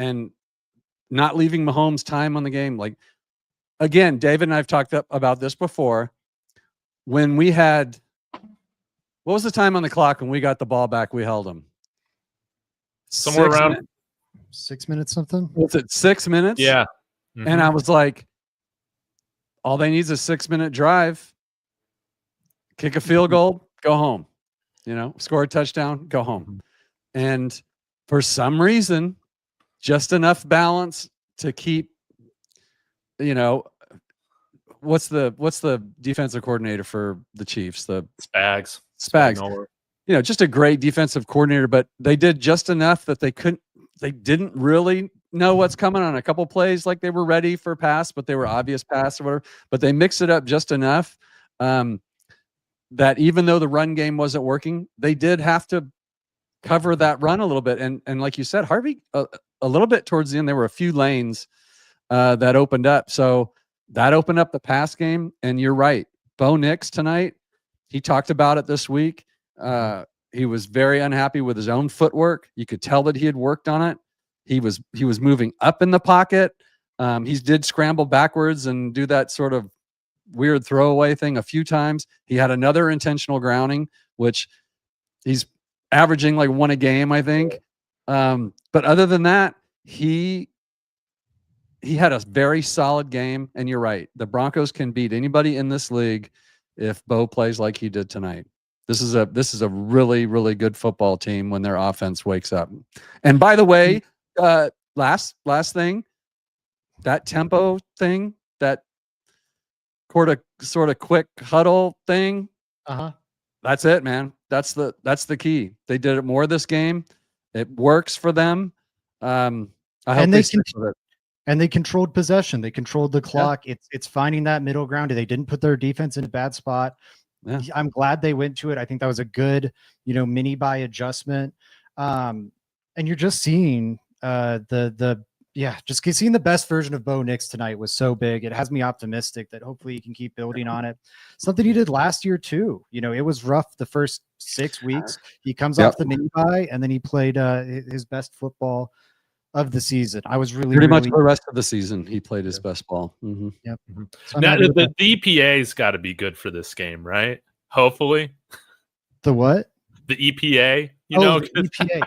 and not leaving Mahomes time on the game. Like, again, David and I've talked about this before. When we had, what was the time on the clock when we got the ball back? We held them somewhere around 6 minutes, something. Was it 6 minutes? Yeah. Mm-hmm. And I was like, all they need is a 6-minute drive, kick a field goal, go home, score a touchdown, go home. And for some reason, just enough balance to keep, what's the defensive coordinator for the Chiefs? The Spags. Just a great defensive coordinator, but they did just enough that they didn't really know what's coming on a couple plays. Like, they were ready for pass, but they were obvious pass or whatever, but they mixed it up just enough that even though the run game wasn't working, they did have to cover that run a little bit. And like you said, Harvey, a little bit towards the end, there were a few lanes that opened up. So that opened up the pass game. And you're right. Bo Nix tonight, he talked about it this week. He was very unhappy with his own footwork. You could tell that he had worked on it. He was moving up in the pocket. He did scramble backwards and do that sort of weird throwaway thing a few times. He had another intentional grounding, which he's averaging like 1 a game, I think. But other than that, he had a very solid game. And you're right. The Broncos can beat anybody in this league if Bo plays like he did tonight. This is a really, really good football team when their offense wakes up. And by the way, last thing, that tempo thing, that sort of quick huddle thing. That's it, man. That's the key. They did it more this game. It works for them. I hope they stick with it. And they controlled possession. They controlled the clock. Yeah. It's finding that middle ground. They didn't put their defense in a bad spot. Yeah. I'm glad they went to it. I think that was a good, mini buy adjustment. And you're just seeing just seeing the best version of Bo Nix tonight was so big. It has me optimistic that hopefully he can keep building on it. Something he did last year too. It was rough the first 6 weeks. He comes off the mini buy and then he played his best football of the season. I was really much for the rest of the season. He played his best ball. Mm-hmm. Yep. Mm-hmm. So now the EPA's got to be good for this game, right? Hopefully. The what? The EPA. The EPA.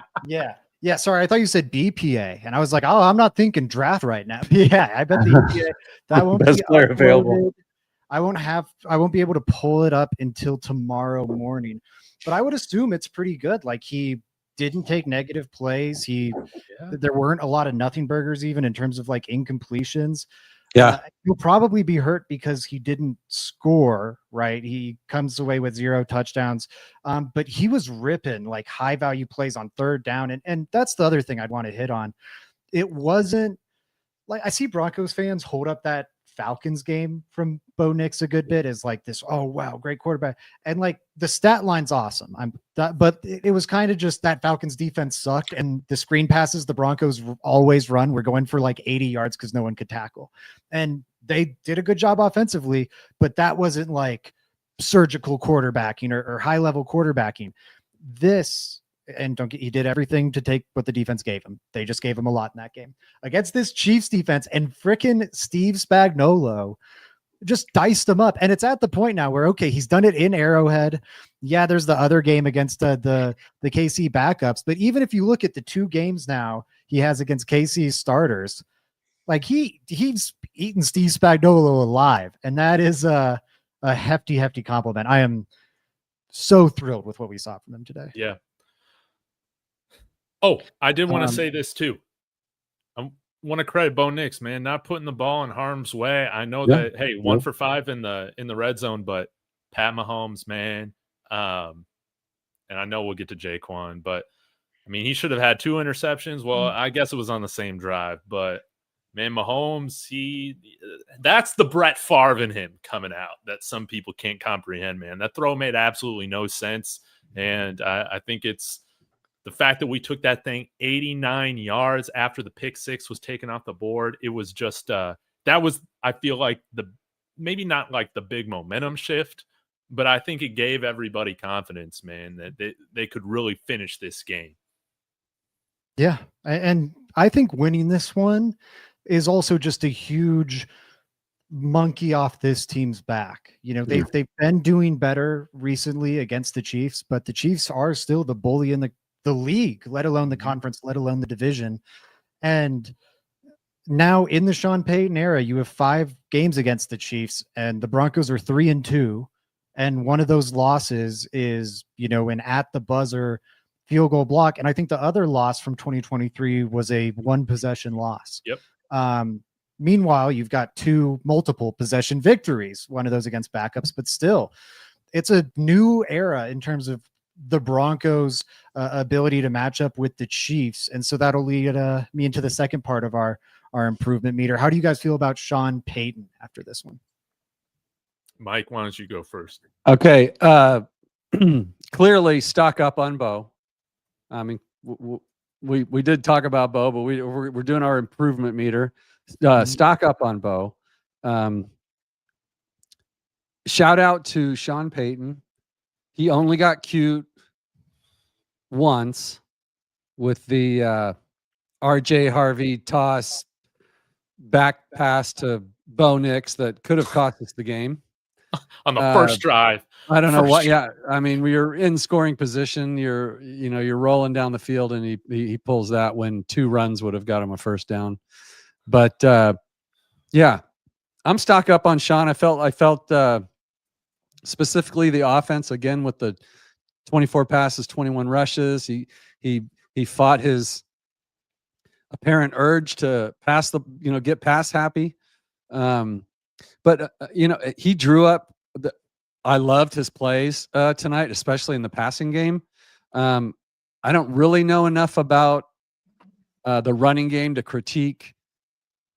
Yeah. Sorry, I thought you said BPA, and I was like, oh, I'm not thinking draft right now. Yeah, I bet the EPA that won't best be player available. I won't be able to pull it up until tomorrow morning, but I would assume it's pretty good. Like, he didn't take negative plays. There weren't a lot of nothing burgers even in terms of like incompletions. Yeah. He'll probably be hurt because he didn't score, right? He comes away with 0 touchdowns. But he was ripping like high value plays on 3rd down. And that's the other thing I'd want to hit on. It wasn't like, I see Broncos fans hold up that Falcons game from Bo Nix a good bit as like this, oh wow, great quarterback. And like the stat line's awesome. But it was kind of just that Falcons defense sucked, and the screen passes the Broncos always run were going for like 80 yards because no one could tackle. And they did a good job offensively, but that wasn't like surgical quarterbacking or high level quarterbacking. He did everything to take what the defense gave him. They just gave him a lot in that game against this Chiefs defense, and frickin' Steve Spagnuolo just diced him up. And it's at the point now where, okay, he's done it in Arrowhead. Yeah, there's the other game against the KC backups, but even if you look at the 2 games now he has against KC's starters, like he's eaten Steve Spagnuolo alive, and that is a hefty compliment. I am so thrilled with what we saw from him today. Yeah. Oh, I did want to say this too. I want to credit Bo Nix, man, not putting the ball in harm's way. I know that, hey, 1 for 5 in the red zone, but Pat Mahomes, man, and I know we'll get to Jaquan, but I mean, he should have had 2 interceptions. Well, I guess it was on the same drive, but man, Mahomes, that's the Brett Favre in him coming out that some people can't comprehend, man. That throw made absolutely no sense, and I think it's the fact that we took that thing 89 yards after the pick 6 was taken off the board. It was just that was, I feel like, maybe not like the big momentum shift, but I think it gave everybody confidence, man, that they could really finish this game. Yeah. And I think winning this one is also just a huge monkey off this team's back. You know, they've been doing better recently against the Chiefs, but the Chiefs are still the bully in the league, let alone the conference, let alone the division. And now in the Sean Payton era, you have 5 games against the Chiefs, and the Broncos are 3-2. And one of those losses is, you know, an at the buzzer field goal block. And I think the other loss from 2023 was a 1 possession loss. Yep. Meanwhile, you've got 2 multiple possession victories, one of those against backups, but still, it's a new era in terms of the Broncos' ability to match up with the Chiefs. And so that'll lead me into the second part of our improvement meter. How do you guys feel about Sean Payton after this one? Mike, why don't you go first? Okay. Clearly stock up on Bo. I mean, we did talk about Bo, but we're doing our improvement meter. Stock up on Bo. Shout out to Sean Payton. He only got cute once with the RJ Harvey toss back pass to Bo Nix that could have cost us the game on the first drive. I don't know what. Yeah, I mean, we were in scoring position. You're rolling down the field, and he pulls that when 2 runs would have got him a first down. But yeah, I'm stock up on Sean. I felt specifically the offense again with the 24 passes, 21 rushes. He fought his apparent urge to pass get pass happy. But he drew up. I loved his plays tonight, especially in the passing game. I don't really know enough about the running game to critique,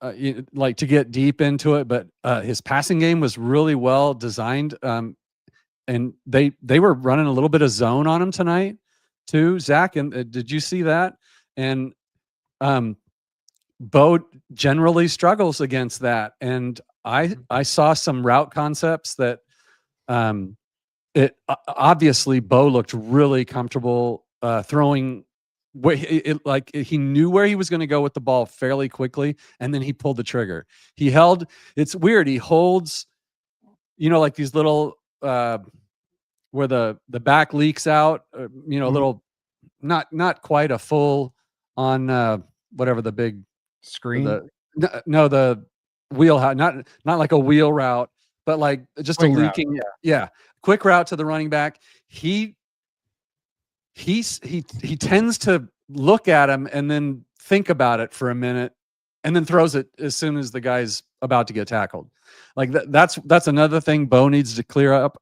to get deep into it. But his passing game was really well designed, and they were running a little bit of zone on him tonight, too. Zach, and did you see that? And Bo generally struggles against that, and I saw some route concepts that obviously Bo looked really comfortable throwing. He knew where he was going to go with the ball fairly quickly, and then he pulled the trigger. It's weird. He holds, like these little where the back leaks out. A little, not quite a full on whatever the big screen. The wheel, not like a wheel route, but like just Quick a leaking route. Quick route to the running back. He tends to look at him and then think about it for a minute and then throws it as soon as the guy's about to get tackled. Like that's another thing Bo needs to clear up,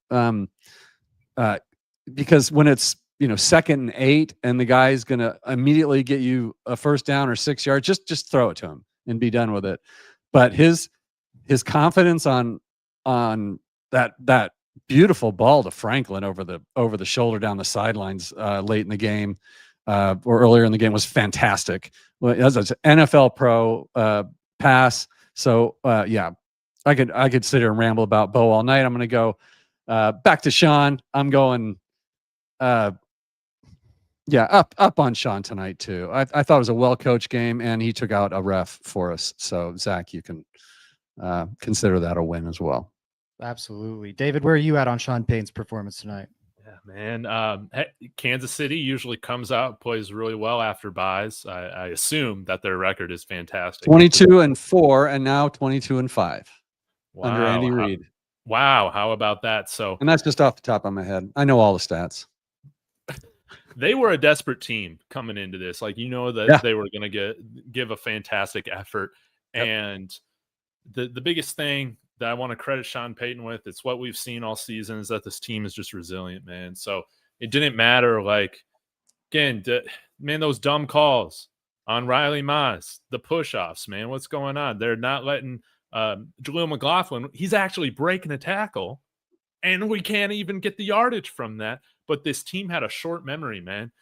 because when it's 2nd and 8 and the guy's gonna immediately get you a first down or 6 yards, just throw it to him and be done with it. But his confidence on that beautiful ball to Franklin over the shoulder down the sidelines late in the game or earlier in the game was fantastic. Well, as an NFL pro pass. So yeah, I could sit here and ramble about Bo all night. I'm going to go back to Sean. I'm going up on Sean tonight too. I thought it was a well-coached game, and he took out a ref for us. So Zach, you can consider that a win as well. Absolutely. David, where are you at on Sean Payton's performance tonight? Yeah, man. Kansas City usually comes out, plays really well after buys. I assume that their record is fantastic. 22-4, and now 22-5 under Andy Reid. Wow, how about that? So, and that's just off the top of my head. I know all the stats. They were a desperate team coming into this. Like, that they were going to give a fantastic effort. Yep. And the biggest thing that I want to credit Sean Payton with, it's what we've seen all season, is that this team is just resilient, man. So it didn't matter. Like, again, those dumb calls on Riley Moss, the push-offs, man, what's going on? They're not letting Jaleel McLaughlin, he's actually breaking a tackle, and we can't even get the yardage from that. But this team had a short memory, man.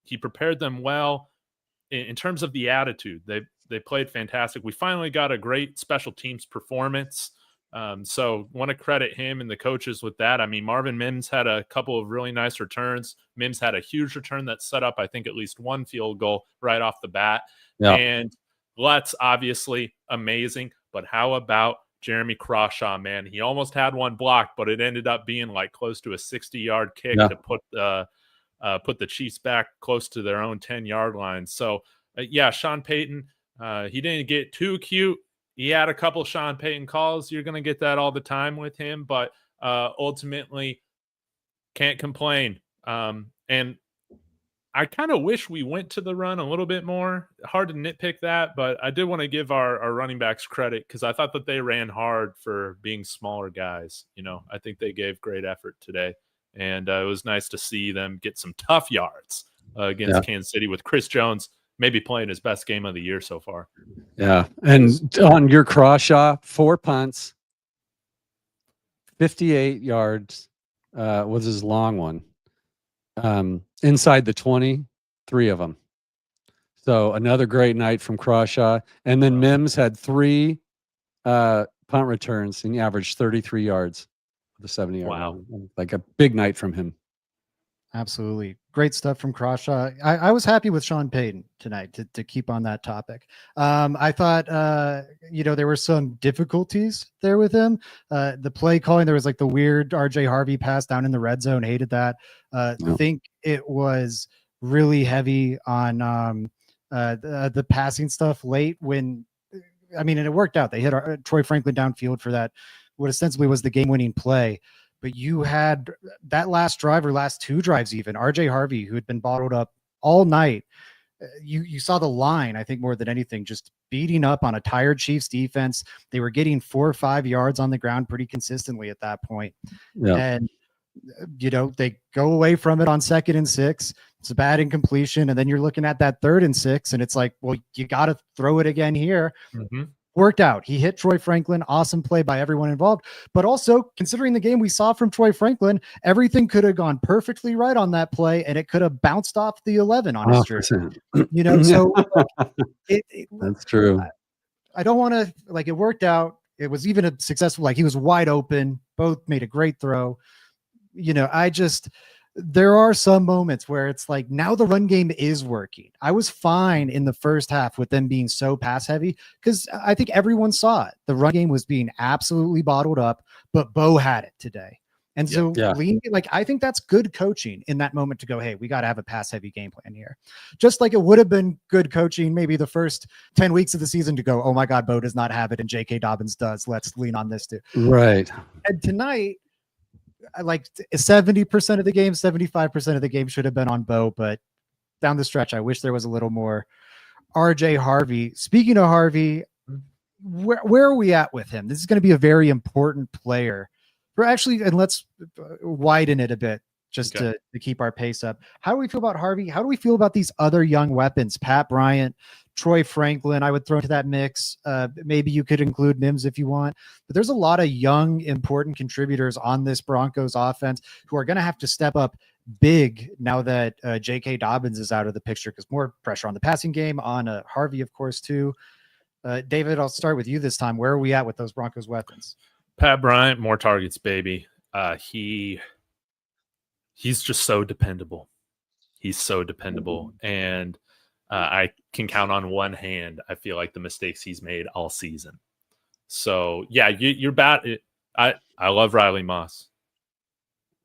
He prepared them well in terms of the attitude. They played fantastic. We finally got a great special teams performance. So want to credit him and the coaches with that. I mean, Marvin Mims had a couple of really nice returns. Mims had a huge return that set up, I think, at least one field goal right off the bat. Yeah. And Lutz, obviously amazing, but how about Jeremy Crawshaw, man? He almost had one blocked, but it ended up being like close to a 60-yard kick to put the Chiefs back close to their own 10-yard line. So, yeah, Sean Payton, he didn't get too cute. He had a couple Sean Payton calls. You're going to get that all the time with him, but ultimately can't complain. And I kind of wish we went to the run a little bit more. Hard to nitpick that, but I did want to give our running backs credit because I thought that they ran hard for being smaller guys. I think they gave great effort today. And it was nice to see them get some tough yards against Kansas City with Chris Jones maybe playing his best game of the year so far. Yeah. And on your Crawshaw, 4 punts, 58 yards was his long one. Inside the 20, 3 of them. So another great night from Crawshaw. And then Mims had 3 punt returns and he averaged 33 yards with a 70-yard run. Like a big night from him. Absolutely. Great stuff from Crawshaw. I was happy with Sean Payton tonight to keep on that topic. I thought, there were some difficulties there with him. The play calling, there was like the weird RJ Harvey pass down in the red zone. Hated that. I think it was really heavy on the passing stuff late and it worked out. They hit Troy Franklin downfield for that, what ostensibly was the game-winning play. But you had that last drive or last 2 drives even, RJ Harvey, who had been bottled up all night. You saw the line, I think, more than anything, just beating up on a tired Chiefs defense. They were getting 4 or 5 yards on the ground pretty consistently at that point. Yeah. And, they go away from it on 2nd and 6. It's a bad incompletion. And then you're looking at that 3rd and 6. And it's like, well, you got to throw it again here. Mm-hmm. Worked out. He hit Troy Franklin. Awesome play by everyone involved. But also, considering the game we saw from Troy Franklin, everything could have gone perfectly right on that play, and it could have bounced off the 11 on his jersey. So that's true. I don't want to, it worked out. It was even a successful, he was wide open. Both made a great throw. There are some moments where it's like, now the run game is working. I was fine in the first half with them being so pass heavy because I think everyone saw it. The run game was being absolutely bottled up, but Bo had it today. And so I think that's good coaching in that moment to go, hey, we got to have a pass heavy game plan here. Just like it would have been good coaching maybe the first 10 weeks of the season to go, oh my God, Bo does not have it and J.K. Dobbins does. Let's lean on this too. Right. And tonight, 70% of the game, 75% of the game should have been on Bo, but down the stretch, I wish there was a little more. RJ Harvey. Speaking of Harvey, where are we at with him? This is going to be a very important player. And let's widen it a bit just to keep our pace up. How do we feel about Harvey? How do we feel about these other young weapons? Pat Bryant, Troy Franklin, I would throw into that mix. Maybe you could include Mims if you want. But there's a lot of young, important contributors on this Broncos offense who are going to have to step up big now that J.K. Dobbins is out of the picture because more pressure on the passing game, on Harvey, of course, too. David, I'll start with you this time. Where are we at with those Broncos weapons? Pat Bryant, more targets, baby. He's just so dependable. He's so dependable. And I can count on one hand, I feel like, the mistakes he's made all season. So, yeah, you're bad. I love Riley Moss.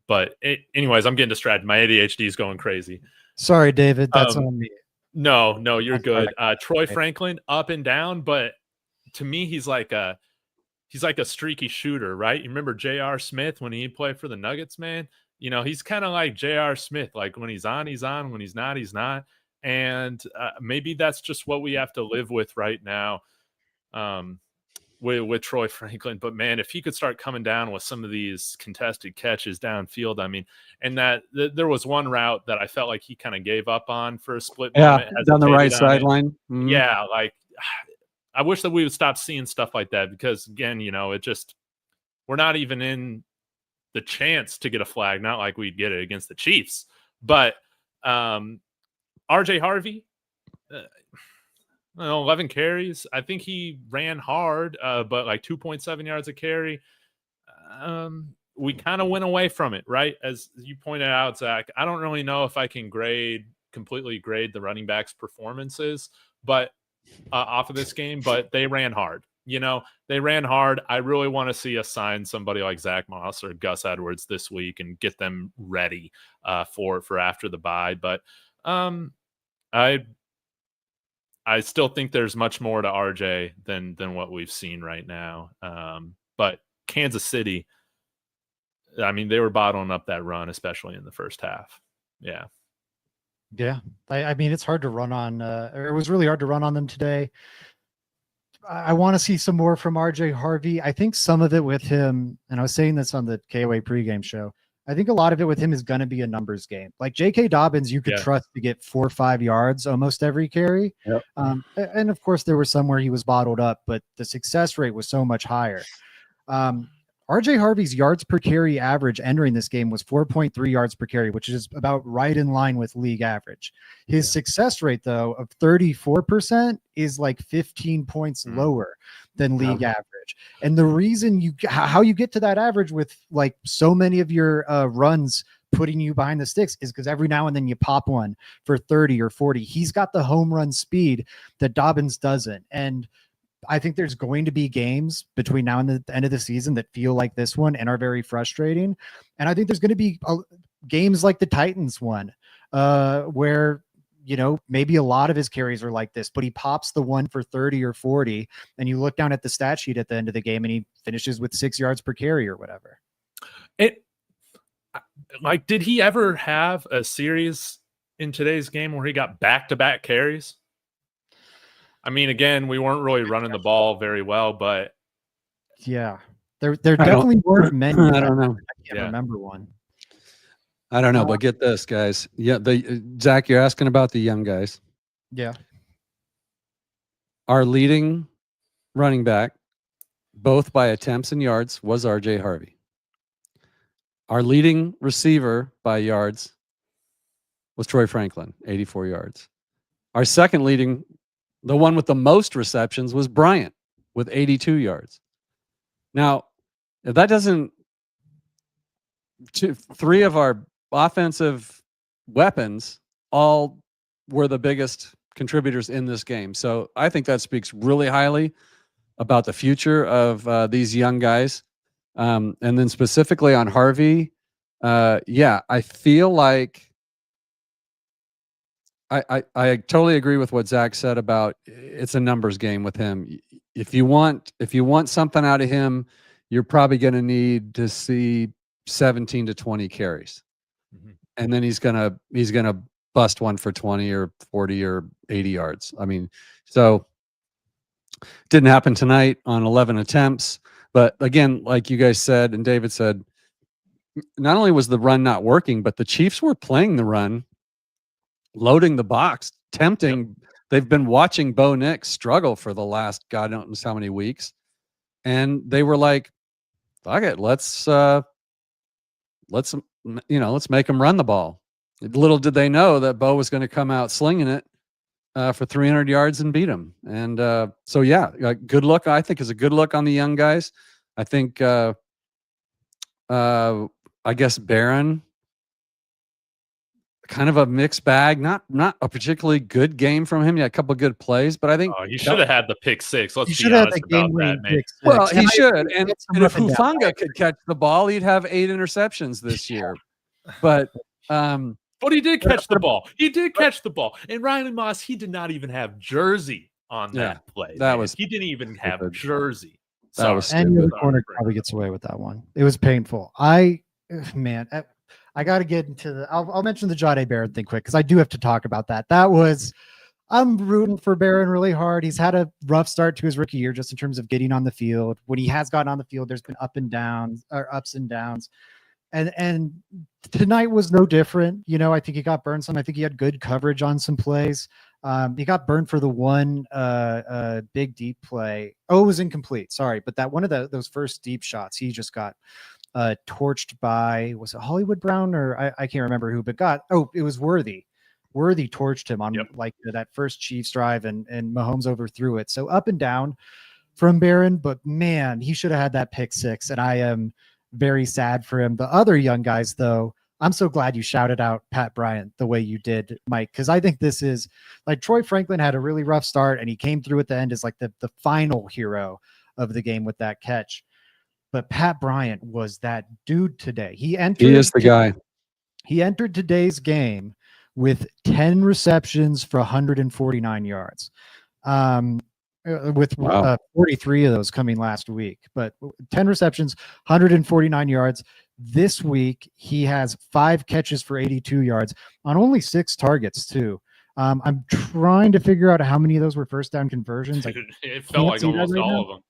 But anyways, I'm getting distracted. My ADHD is going crazy. Sorry, David. That's on me. No, you're good. Troy Franklin, up and down. But to me, he's like a streaky shooter, right? You remember J.R. Smith when he played for the Nuggets, man? He's kind of like J.R. Smith. Like when he's on, he's on. When he's not, he's not. And maybe that's just what we have to live with right now with Troy Franklin. But, man, if he could start coming down with some of these contested catches downfield, and there was one route that I felt like he kind of gave up on for a split moment. Down the right sideline. Mm-hmm. Yeah, I wish that we would stop seeing stuff like that because, again, we're not even in the chance to get a flag, not like we'd get it against the Chiefs. But RJ Harvey, 11 carries. I think he ran hard, but 2.7 yards a carry. We kind of went away from it, right? As you pointed out, Zach, I don't really know if I can completely grade the running backs' performances, but off of this game, but they ran hard. They ran hard. I really want to see us sign somebody like Zach Moss or Gus Edwards this week and get them ready for after the bye. But I still think there's much more to RJ than what we've seen right now. But Kansas City, I mean, they were bottling up that run, especially in the first half. Yeah. Yeah. I mean, it's hard to run on, or it was really hard to run on them today. I want to see some more from RJ Harvey. I think some of it with him, and I was saying this on the KOA pregame show, I think a lot of it with him is going to be a numbers game. Like J.K. Dobbins, you could trust to get 4 or 5 yards almost every carry. Yep. And of course, there were some where he was bottled up, but the success rate was so much higher. RJ Harvey's yards per carry average entering this game was 4.3 yards per carry, which is about right in line with league average. His success rate, though, of 34% is like 15 points lower than league average. And the reason how you get to that average with like so many of your runs putting you behind the sticks is because every now and then you pop one for 30 or 40. He's got the home run speed that Dobbins doesn't. And I think there's going to be games between now and the end of the season that feel like this one and are very frustrating. And I think there's going to be games like the Titans one, where, maybe a lot of his carries are like this, but he pops the one for 30 or 40, and you look down at the stat sheet at the end of the game and he finishes with 6 yards per carry or whatever. Did he ever have a series in today's game where he got back-to-back carries? I mean, again, we weren't really running the ball very well, but yeah, there definitely weren't many. I don't know. I can't remember one. I don't know, but get this, guys. Yeah, Zach, you're asking about the young guys. Yeah. Our leading running back, both by attempts and yards, was RJ Harvey. Our leading receiver by yards was Troy Franklin, 84 yards. Our second leading, the one with the most receptions, was Bryant with 82 yards. Now, if that doesn't, 3 of our offensive weapons all were the biggest contributors in this game. So I think that speaks really highly about the future of these young guys. And then specifically on Harvey, I feel like I totally agree with what Zach said about it's a numbers game with him. If you want something out of him, you're probably going to need to see 17 to 20 carries. And then he's going to bust one for 20 or 40 or 80 yards. I mean, so didn't happen tonight on 11 attempts, but again, like you guys said and David said, not only was the run not working, but the Chiefs were playing the run, loading the box, tempting. Yep. They've been watching Bo Nix struggle for the last God knows how many weeks. And they were like, fuck it, let's make them run the ball. Little did they know that Bo was going to come out slinging it for 300 yards and beat him. And so, yeah, good look, I think, is a good look on the young guys. I think, I guess Barron, kind of a mixed bag, not a particularly good game from him. Yeah, a couple of good plays, but I think he should have had the pick six. Let's be honest about that, man. Well, he should. And if Hufanga could catch the ball, he'd have 8 interceptions this year. But he did catch the ball. He did catch the ball. And Riley Moss, he did not even have jersey on that play. He didn't even have jersey. That was stupid. And the corner probably gets away with that one. It was painful. I got to get into the. I'll mention the Jahdae Barron thing quick because I do have to talk about that. I'm rooting for Barron really hard. He's had a rough start to his rookie year just in terms of getting on the field. When he has gotten on the field, there's been ups and downs. And tonight was no different. I think he got burned some. I think he had good coverage on some plays. He got burned for the one big deep play. Oh, it was incomplete. Sorry, but that one of those first deep shots, he just got torched by, was it Hollywood Brown or I can't remember who, but it was Worthy. Worthy torched him on that first Chiefs drive, and Mahomes overthrew it. So up and down from Barron, but man, he should have had that pick six, and I am very sad for him. The other young guys, though, I'm so glad you shouted out Pat Bryant the way you did, Mike, because I think this is like Troy Franklin had a really rough start and he came through at the end as like the final hero of the game with that catch. But Pat Bryant was that dude today. He is the guy. He entered today's game with 10 receptions for 149 yards. With 43 of those coming last week, but 10 receptions, 149 yards. This week, he has 5 catches for 82 yards on only 6 targets, too. I'm trying to figure out how many of those were first down conversions. It felt like almost all of them.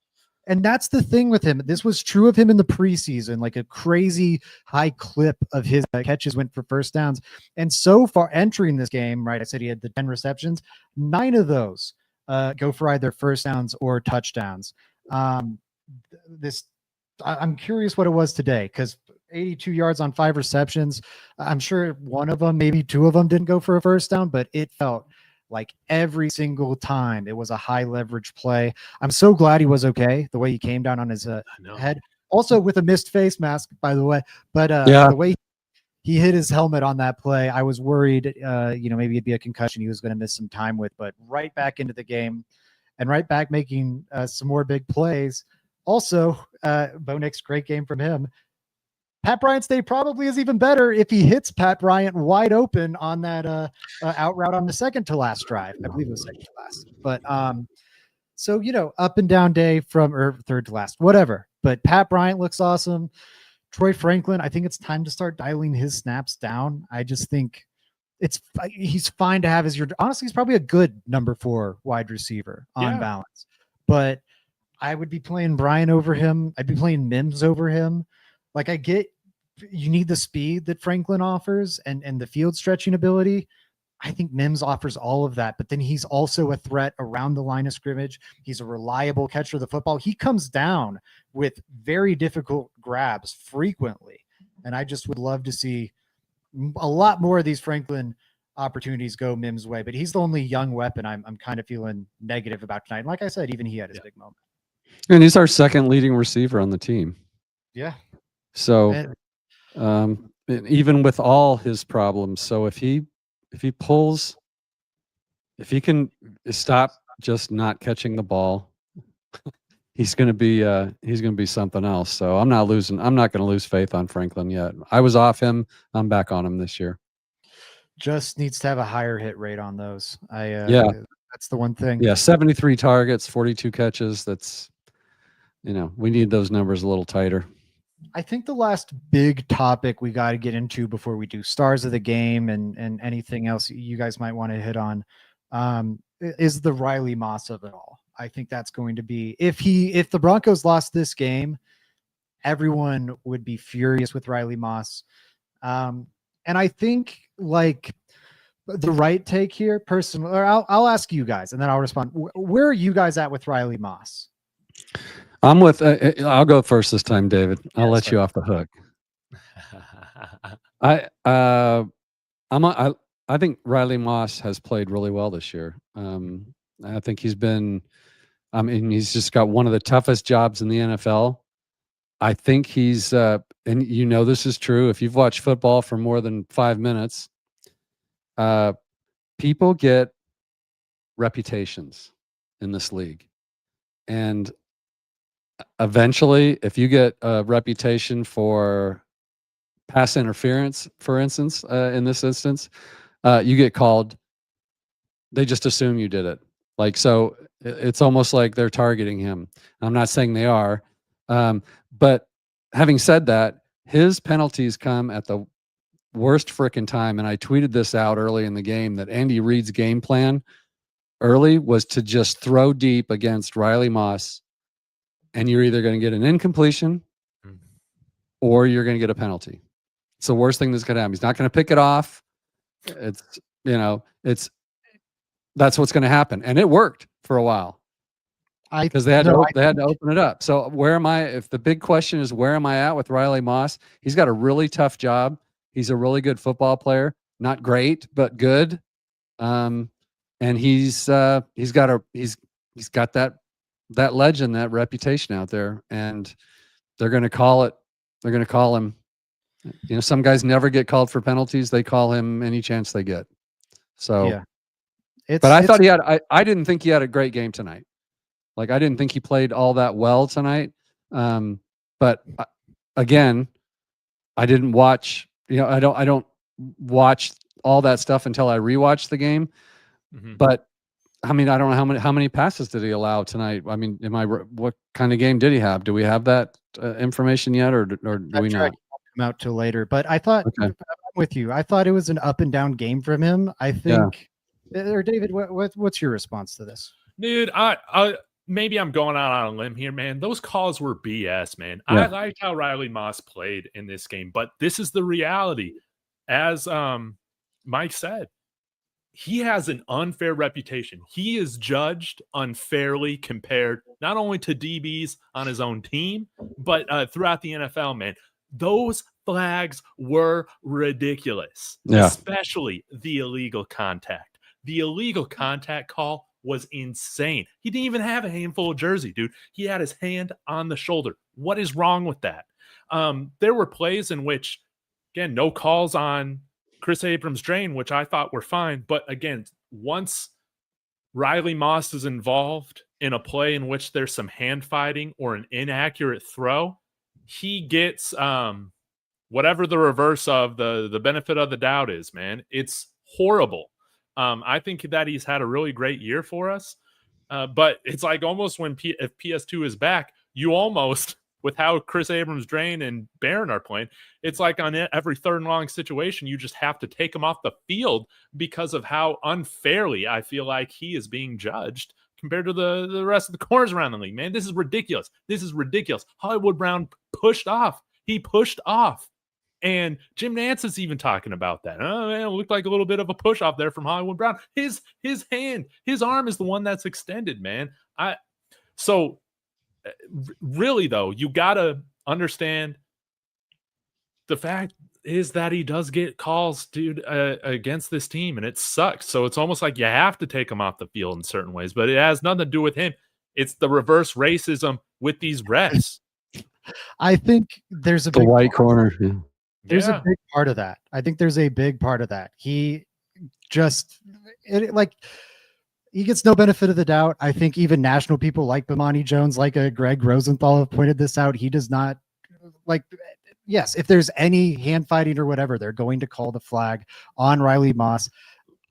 And that's the thing with him. This was true of him in the preseason, like a crazy high clip of his catches went for first downs. And so far entering this game, right, I said he had the 10 receptions, 9 of those go for either first downs or touchdowns. I'm curious what it was today, because 82 yards on 5 receptions. I'm sure one of them, maybe 2 of them didn't go for a first down, but it felt like every single time it was a high leverage play. I'm so glad he was okay. The way he came down on his head, also with a missed face mask, by the way, but the way he hit his helmet on that play, I was worried, maybe it'd be a concussion he was going to miss some time with, but right back into the game and right back making some more big plays. Also, Bo Nix, great game from him. Pat Bryant's day probably is even better if he hits Pat Bryant wide open on that out route on the second to last drive. I believe it was second to last. But so, up and down day or third to last, whatever. But Pat Bryant looks awesome. Troy Franklin, I think it's time to start dialing his snaps down. I just think he's fine to have honestly, he's probably a good number 4 wide receiver on balance. But I would be playing Bryant over him. I'd be playing Mims over him. Like, I get you need the speed that Franklin offers and the field stretching ability. I think Mims offers all of that, but then he's also a threat around the line of scrimmage. He's a reliable catcher of the football. He comes down with very difficult grabs frequently. And I just would love to see a lot more of these Franklin opportunities go Mims' way, but he's the only young weapon I'm kind of feeling negative about tonight. And like I said, even he had his big moment. And he's our second leading receiver on the team. Yeah. So even with all his problems, so if he can stop just not catching the ball, he's going to be something else. So I'm not going to lose faith on Franklin yet. I was off him. I'm back on him this year. Just needs to have a higher hit rate on those. That's the one thing. Yeah, 73 targets, 42 catches. That's, we need those numbers a little tighter. I think the last big topic we got to get into before we do stars of the game and anything else you guys might want to hit on is the Riley Moss of it all. I think that's going to be, if the Broncos lost this game, everyone would be furious with Riley Moss. And I think like the right take here, personally, or I'll ask you guys and then I'll respond. Where are you guys at with Riley Moss? I'm with. I'll go first this time, David. I'll let you off the hook. I think Riley Moss has played really well this year. I think he's been. I mean, he's just got one of the toughest jobs in the NFL. I think he's, and this is true. If you've watched football for more than 5 minutes, people get reputations in this league, and eventually, if you get a reputation for pass interference, for instance, in this instance, you get called. They just assume you did it. Like, so it's almost like they're targeting him. I'm not saying they are. But having said that, his penalties come at the worst frickin' time. And I tweeted this out early in the game that Andy Reid's game plan early was to just throw deep against Riley Moss. And you're either going to get an incompletion or you're going to get a penalty. It's the worst thing that's going to happen. He's not going to pick it off. That's what's going to happen. And it worked for a while because they had to open it up. So where am I? If the big question is where am I at with Riley Moss? He's got a really tough job. He's a really good football player. Not great, but good. And he's got that legend, that reputation out there, and they're going to call him You know, some guys never get called for penalties. They call him any chance they get. So, Yeah. but I thought I didn't think he had a great game tonight. Like, I didn't think he played all that well tonight. But again, I didn't watch, you know, I don't watch all that stuff until I rewatch the game. But I mean, I don't know how many passes did he allow tonight? I mean, what kind of game did he have? Do we have that information yet, or do we not? Come out till later, but I thought I'm with you. I thought it was an up and down game from him. I think, or David, what's your response to this? Dude, I maybe I'm going out on a limb here, man. Those calls were BS, man. I liked how Riley Moss played in this game, but this is the reality. As Mike said, he has an unfair reputation. He is judged unfairly compared not only to DBs on his own team, but throughout the NFL, man. Those flags were ridiculous, especially the illegal contact. The illegal contact call was insane. He didn't even have a handful of jersey, dude. He had his hand on the shoulder. What is wrong with that? There were plays in which, again, no calls on Chris Abrams' drain, which I thought were fine. But again, once Riley Moss is involved in a play in which there's some hand fighting or an inaccurate throw, he gets whatever the reverse of the benefit of the doubt is, man. It's horrible. I think that he's had a really great year for us. But it's like almost when if PS2 is back, you almost, with how Chris Abrams, Drain, and Barron are playing, it's like on every third and long situation, you just have to take him off the field because of how unfairly I feel like he is being judged compared to the rest of the corners around the league, man. This is ridiculous. This is ridiculous. Hollywood Brown pushed off. He pushed off. And Jim Nantz is even talking about that. Oh, man, it looked like a little bit of a push off there from Hollywood Brown. His hand, his arm is the one that's extended, man. So really, though, you got to understand the fact is that he does get calls, dude, against this team, and it sucks. So it's almost like you have to take him off the field in certain ways, but it has nothing to do with him. It's the reverse racism with these refs. I think there's the white corner. Yeah. There's a big part of that. I think there's a big part of that. He just he gets no benefit of the doubt. I think even national people like Bomani Jones, like Greg Rosenthal, have pointed this out. He does not yes, if there's any hand fighting or whatever, they're going to call the flag on Riley Moss.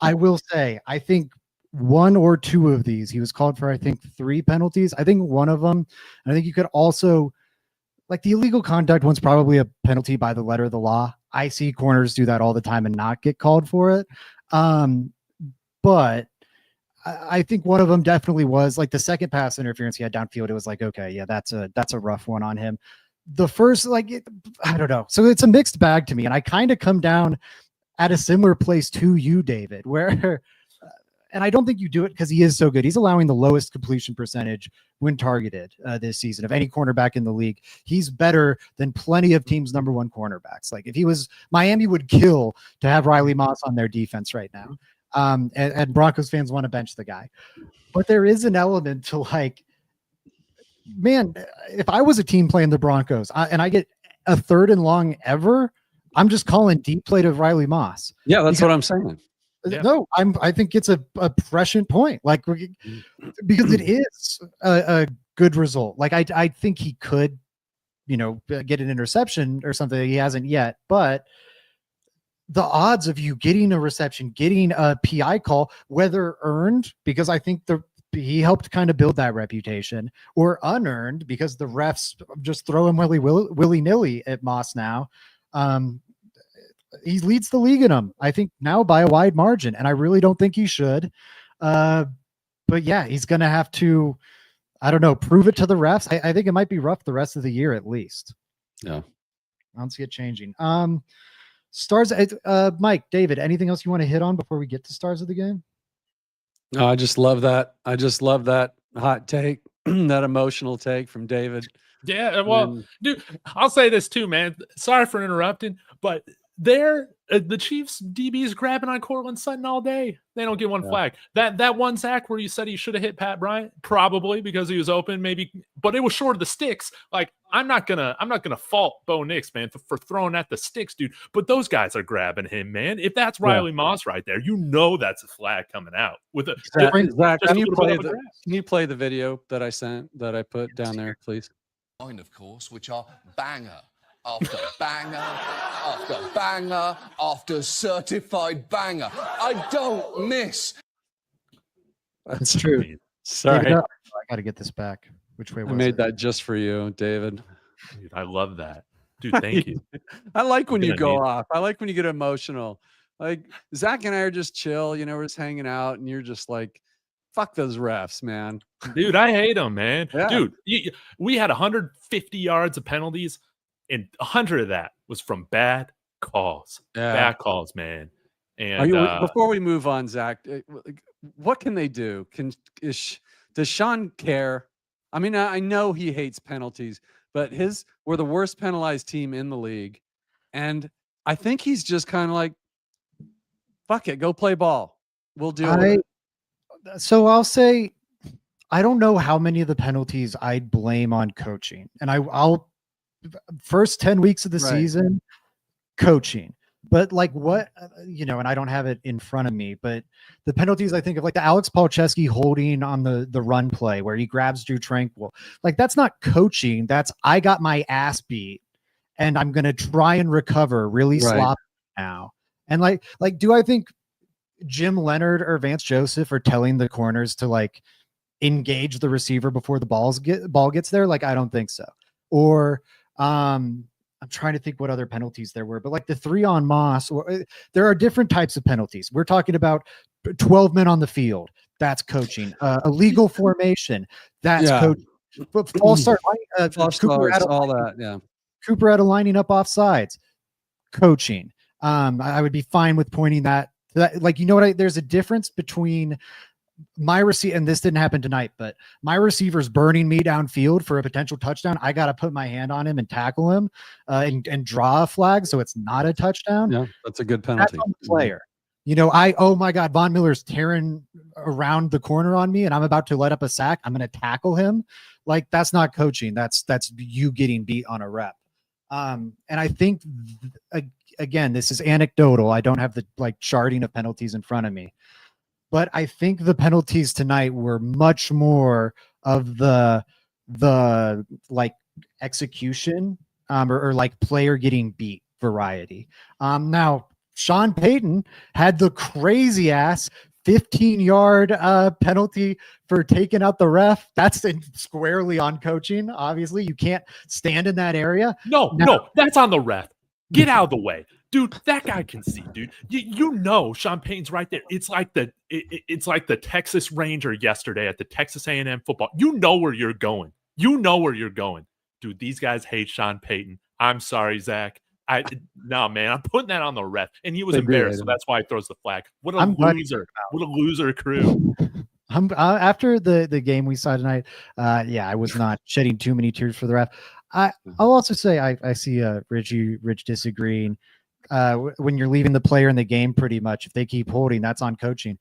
I will say, I think one or two of these, he was called for, I think, 3 penalties. I think one of them, I think you could also, like the illegal conduct one's probably a penalty by the letter of the law. I see corners do that all the time and not get called for it. But I think one of them definitely was like the second pass interference he had downfield. It was like, okay, yeah, that's a rough one on him. The first, I don't know. So it's a mixed bag to me. And I kind of come down at a similar place to you, David, where, and I don't think you do it because he is so good. He's allowing the lowest completion percentage when targeted this season of any cornerback in the league. He's better than plenty of teams' number 1 cornerbacks. Like if he was, Miami would kill to have Riley Moss on their defense right now. And Broncos fans want to bench the guy. But there is an element to like, man, if I was a team playing the Broncos and I get a 3rd and long ever, I'm just calling deep play to Riley Moss. Yeah, that's what I'm saying. Yeah. No, I think it's a prescient point, like because it is a good result. Like I think he could, get an interception or something. He hasn't yet, but the odds of you getting a reception, getting a PI call, whether earned, because I think he helped kind of build that reputation, or unearned because the refs just throw him willy-nilly at Moss now. He leads the league in them, I think, now by a wide margin, and I really don't think he should. But yeah, he's going to have to, I don't know, prove it to the refs. I think it might be rough the rest of the year at least. Yeah. I don't see it changing. Stars, Mike, David, anything else you want to hit on before we get to stars of the game? No, I just love that. I just love that hot take, that emotional take from David. Yeah, well, dude, I'll say this too, man. Sorry for interrupting, but there The Chiefs DB's grabbing on Cortland Sutton all day. They don't get one flag. That one sack where you said he should have hit Pat Bryant, probably because he was open, maybe, but it was short of the sticks. Like, I'm not gonna fault Bo Nix, man, for throwing at the sticks, dude. But those guys are grabbing him, man. If that's Riley Moss right there, that's a flag coming out with a Zach, can you play the video that I sent that I put down there, please? Of course, which are banger after banger after banger after certified banger. I don't miss. That's true. Sorry. David, I got to get this back. Which way was I made that just for you, David. Dude, I love that. Dude, thank you. I like when you go off. I like when you get emotional. Like, Zach and I are just chill, we're just hanging out, and you're just like, fuck those refs, man. Dude, I hate them, man. Yeah. Dude, we had 150 yards of penalties, and 100 of that was from bad calls. Yeah. Bad calls, man. And before we move on, Zach, what can they do? Does Sean care? I mean, I know he hates penalties, but we're the worst penalized team in the league, and I think he's just kind of like, fuck it, go play ball. We'll deal with it. So I'll say, I don't know how many of the penalties I'd blame on coaching. And I'll first 10 weeks of the season, coaching. But like what, and I don't have it in front of me, but the penalties I think of, like the Alex Palczewski holding on the run play where he grabs Drew Tranquil. Like, that's not coaching. That's, I got my ass beat and I'm going to try and recover really sloppy now. And like, do I think Jim Leonard or Vance Joseph are telling the corners to like engage the receiver before the ball gets there? Like, I don't think so. Or I'm trying to think what other penalties there were, but like the 3 on Moss, there are different types of penalties. We're talking about 12 men on the field. That's coaching. Illegal formation. That's coaching. False start. All that. Yeah. Cooper out of lining up off sides. Coaching. I would be fine with pointing that. Like, there's a difference between my receiver, and this didn't happen tonight, but my receiver's burning me downfield for a potential touchdown. I got to put my hand on him and tackle him and draw a flag, so it's not a touchdown. Yeah, that's a good penalty. That's on the player. Oh my God, Von Miller's tearing around the corner on me and I'm about to let up a sack. I'm going to tackle him. Like, that's not coaching. That's you getting beat on a rep. And I think, again, this is anecdotal. I don't have the charting of penalties in front of me. But I think the penalties tonight were much more of the execution or like player getting beat variety. Now, Sean Payton had the crazy ass 15-yard penalty for taking out the ref. That's squarely on coaching. Obviously, you can't stand in that area. No, that's on the ref. Get out of the way. Dude, that guy can see, dude. Sean Payton's right there. It's like the Texas Ranger yesterday at the Texas A&M football. You know where you're going. Dude, these guys hate Sean Payton. I'm sorry, Zach. No, man, I'm putting that on the ref. And he was embarrassed, so that's why he throws the flag. What a loser. What a loser crew. After the game we saw tonight, I was not shedding too many tears for the ref. I'll also say I see Rich disagreeing. When you're leaving the player in the game, pretty much, if they keep holding, that's on coaching.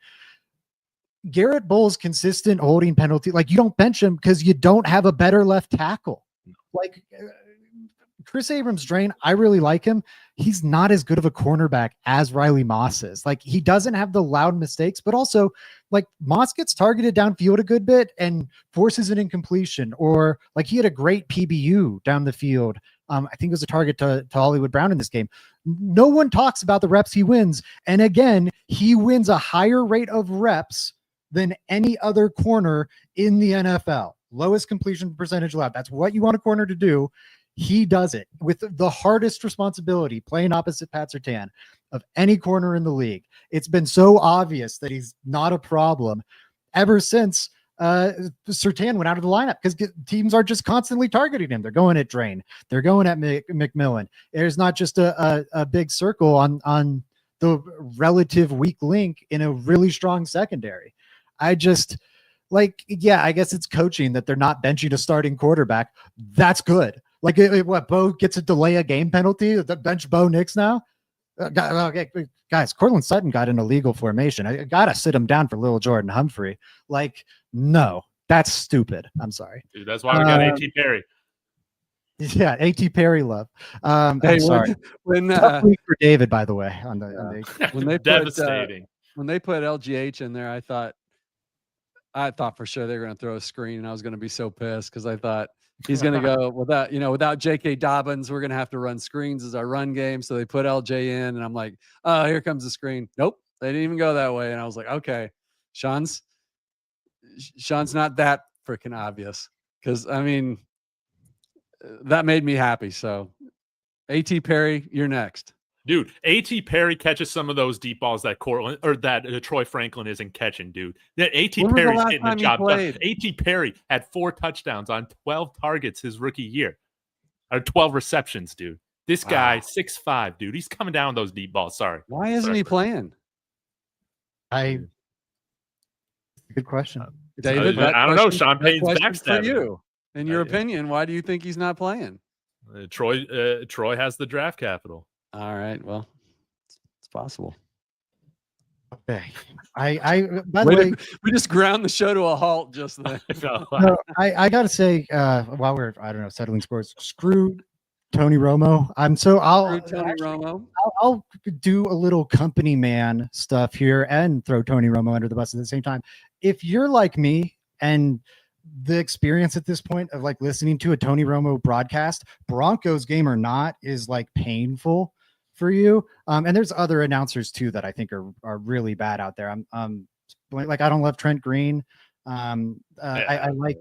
Garrett Bowles' consistent holding penalty, like, you don't bench him because you don't have a better left tackle. Like, Chris Abrams-Drain, I really like him. He's not as good of a cornerback as Riley Moss is. Like, he doesn't have the loud mistakes, but also, like, Moss gets targeted downfield a good bit and forces an incompletion, or like he had a great PBU down the field. I think it was a target to Hollywood Brown in this game. No one talks about the reps he wins. And again, he wins a higher rate of reps than any other corner in the NFL. Lowest completion percentage allowed. That's what you want a corner to do. He does it with the hardest responsibility, playing opposite Pat Surtain, of any corner in the league. It's been so obvious that he's not a problem ever since Surtain went out of the lineup, because teams are just constantly targeting him. They're going at Drain. They're going at McMillan. There's not just a big circle on the relative weak link in a really strong secondary. I guess it's coaching that they're not benching a starting quarterback. That's good. Like, what, Bo gets a delay a game penalty? The bench Bo Nix now? Guys, Cortland Sutton got an illegal formation. I gotta sit him down for little Jordan Humphrey. Like, no, that's stupid. I'm sorry. Dude, that's why we got A.T. Perry. Yeah, A.T. Perry love. I'm sorry. When Tough week for David, by the way, on the when they devastating. When they put LGH in there, I thought for sure they were going to throw a screen, and I was going to be so pissed because I thought he's going to go without J.K. Dobbins, we're going to have to run screens as our run game. So they put LJ in, and I'm like, oh, here comes the screen. Nope, they didn't even go that way. And I was like, okay, Sean's not that freaking obvious, because I mean, that made me happy. So A.T. Perry, you're next. Dude, A.T. Perry catches some of those deep balls that Cortland or that Troy Franklin isn't catching, dude. That A.T. Perry's getting the job done. A.T. Perry had 4 touchdowns on 12 targets his rookie year, or 12 receptions, dude. This guy, 6'5", dude. He's coming down those deep balls. Sorry. Why isn't he playing? Good question. David, I don't know. Sean Payton's backstabbing for you. In your opinion, why do you think he's not playing? Troy has the draft capital. All right. Well, it's possible. Okay. By the way, we just ground the show to a halt just then. No, I gotta say, while we're settling sports, screw Tony Romo. I'll do a little company man stuff here and throw Tony Romo under the bus at the same time. If you're like me and the experience at this point of like listening to a Tony Romo broadcast, Broncos game or not, is like painful for you. And there's other announcers too that I think are really bad out there. Like, I don't love Trent Green. I like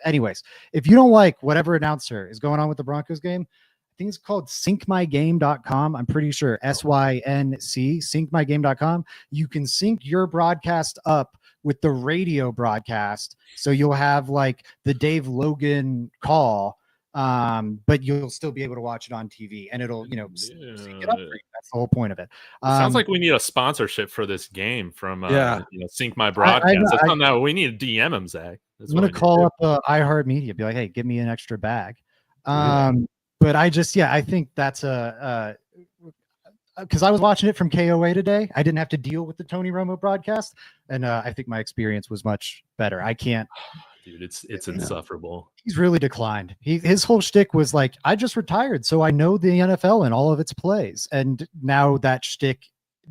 anyways, if you don't like whatever announcer is going on with the Broncos game, I think it's called syncmygame.com. I'm pretty sure SYNC, syncmygame.com. You can sync your broadcast up with the radio broadcast, so you'll have like the Dave Logan call, but you'll still be able to watch it on TV, and it'll sync it up for you. That's the whole point of it. Sounds like we need a sponsorship for this game from Sync My Broadcast. That's something that we need to DM him, Zach. I'm gonna call up iHeartMedia, be like, hey, give me an extra bag. But I think that's because I was watching it from KOA today. I didn't have to deal with the Tony Romo broadcast, and I think my experience was much better. I can't, dude. It's insufferable. He's really declined. His whole shtick was like, I just retired, so I know the NFL and all of its plays, and now that shtick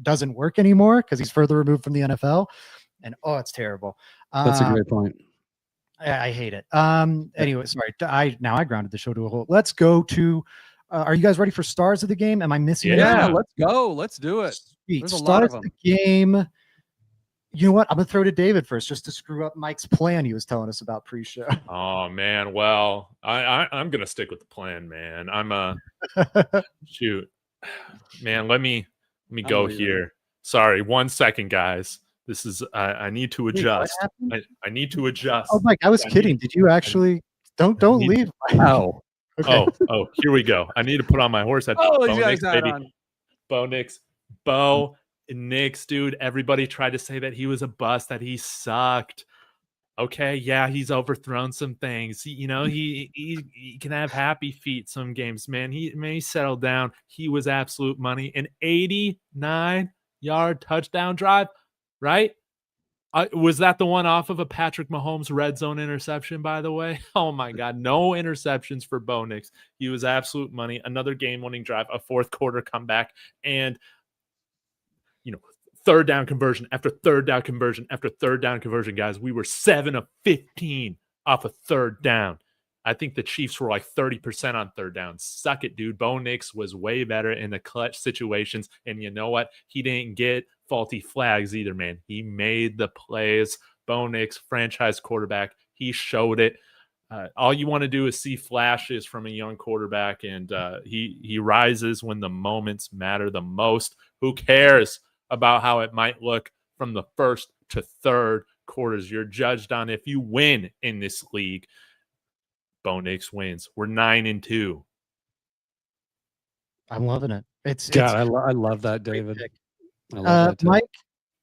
doesn't work anymore because he's further removed from the NFL, and it's terrible. That's a great point. I hate it. Anyway, sorry. I grounded the show to a halt. Let's go to. Are you guys ready for stars of the game? Am I missing? Yeah, let's go. Let's do it. There's a lot of the game. You know what? I'm gonna throw to David first, just to screw up Mike's plan he was telling us about pre-show. Oh man, well, I'm gonna stick with the plan, man. Shoot, man. Let me go here. Sorry, 1 second, guys. This is I need to adjust. I need to adjust. Oh, Mike, I was kidding. Did you actually? Don't leave. Oh. Okay. Oh, here we go. I need to put on my horse head. Oh, you guys got on. Bo Nix, dude. Everybody tried to say that he was a bust, that he sucked. Okay, yeah, he's overthrown some things. He can have happy feet some games, man. He settled down. He was absolute money. An 89-yard touchdown drive, right? Was that the one off of a Patrick Mahomes red zone interception, by the way? Oh, my God. No interceptions for Bo Nix. He was absolute money. Another game-winning drive, a fourth quarter comeback, and, third down conversion after third down conversion after third down conversion, guys. We were 7 of 15 off a third down. I think the Chiefs were like 30% on third down. Suck it, dude. Bo Nix was way better in the clutch situations, and you know what? He didn't get faulty flags either, man. He made the plays. Bo Nix, franchise quarterback. He showed it. All you want to do is see flashes from a young quarterback, and he rises when the moments matter the most. Who cares about how it might look from the first to third quarters? You're judged on if you win in this league. Bo Nix wins. We're 9-2. I'm loving it. I love that, David. I love that too. Mike,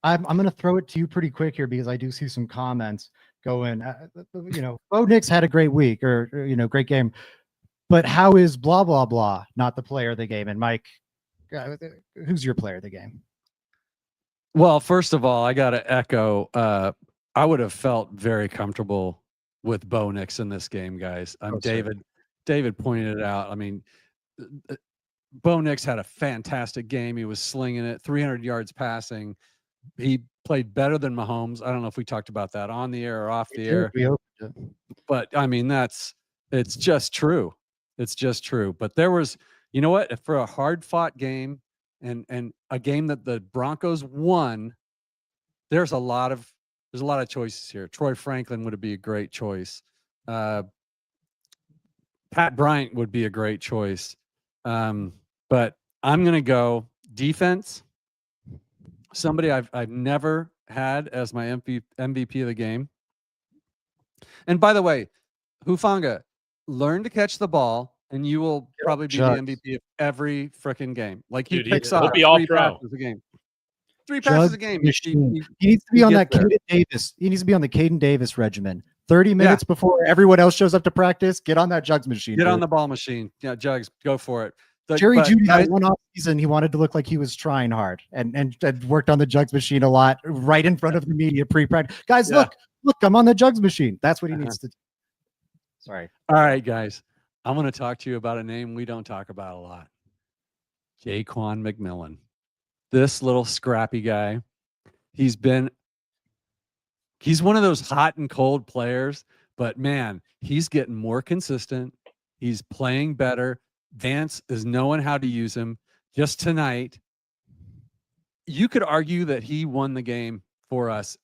I'm going to throw it to you pretty quick here because I do see some comments going. Bo Nix had a great week or great game, but how is blah blah blah not the player of the game? And Mike, Who's your player of the game? Well, first of all, I got to echo. I would have felt very comfortable with Bo Nix in this game, guys. David pointed it out. I mean, Bo Nix had a fantastic game. He was slinging it, 300 yards passing. He played better than Mahomes. I don't know if we talked about that on the air or off the air. But I mean, it's just true. It's just true. But there was, you know what, for a hard fought game and a game that the Broncos won, there's a lot of choices here. Troy Franklin would be a great choice. Pat Bryant would be a great choice. But I'm going to go defense. Somebody I've never had as my MVP of the game. And by the way, Hufanga, learn to catch the ball, and you will probably be the MVP of every freaking game. Like he picks off 3 passes a game. 3 passes a game. He needs to be on that Caden Davis. He needs to be on the Caden Davis regimen. 30 minutes before everyone else shows up to practice, get on that jugs machine. Get on the ball machine. Yeah, jugs, go for it. Jerry Jeudy had one off season. He wanted to look like he was trying hard and worked on the jugs machine a lot right in front of the media pre-practice. Guys, look, I'm on the jugs machine. That's what he needs to do. Sorry. All right, guys. I'm going to talk to you about a name we don't talk about a lot. Jaquan McMillan. This little scrappy guy. He's one of those hot and cold players, but man, he's getting more consistent. He's playing better. Vance is knowing how to use him. Just tonight, you could argue that he won the game for us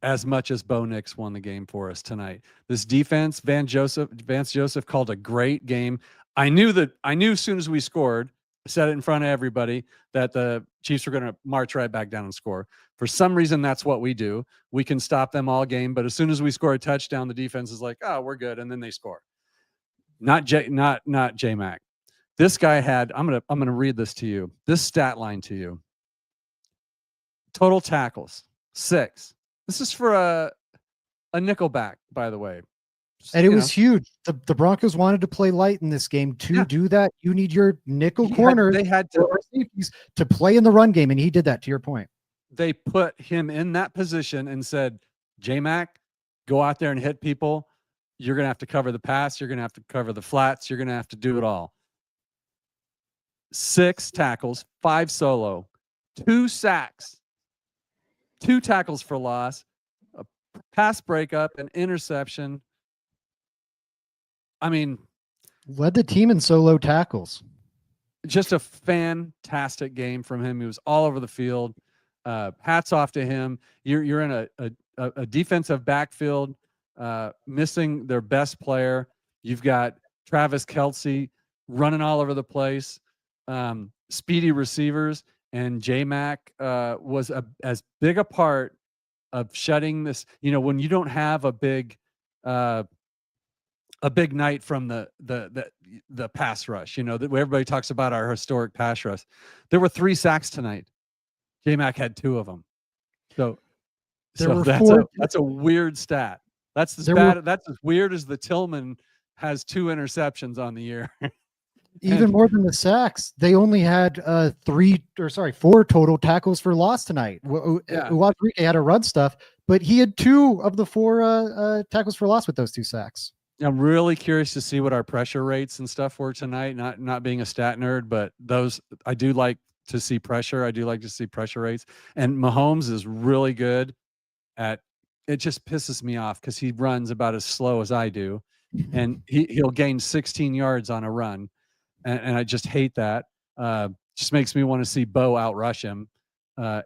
as much as Bo Nix won the game for us tonight. This defense, Vance Joseph called a great game. I knew as soon as we scored, I said it in front of everybody, that the Chiefs were going to march right back down and score. For some reason, that's what we do. We can stop them all game, but as soon as we score a touchdown, the defense is like, oh, we're good, and then they score. Not J-Mac. This guy had, I'm gonna read this to you. This stat line to you. Total tackles, 6. This is for a nickelback, by the way. And it was huge. The Broncos wanted to play light in this game. To do that, you need your nickel corners. They had to play in the run game, and he did that, to your point. They put him in that position and said, J-Mac, go out there and hit people. You're going to have to cover the pass. You're going to have to cover the flats. You're going to have to do it all. 6 tackles, 5 solo, 2 sacks, 2 tackles for loss, a pass breakup, an interception. I mean, led the team in solo tackles. Just a fantastic game from him. He was all over the field. Hats off to him. You're in a defensive backfield, missing their best player. You've got Travis Kelce running all over the place. Speedy receivers, and J-Mac was as big a part of shutting this. You know, when you don't have a big night from the pass rush, you know, that everybody talks about our historic pass rush. There were 3 sacks tonight. J-Mac had 2 of them. So that's a weird stat. That's as weird as the Tillman has 2 interceptions on the year. Even more than the sacks, they only had 4 total tackles for loss tonight. Uwazurike had a run stuff, but he had 2 of the 4 tackles for loss with those 2 sacks. I'm really curious to see what our pressure rates and stuff were tonight. Not being a stat nerd, but those I do like to see pressure. I do like to see pressure rates. And Mahomes is really good at it. Just pisses me off because he runs about as slow as I do, and he'll gain 16 yards on a run. And I just hate that. Just makes me want to see Bo outrush him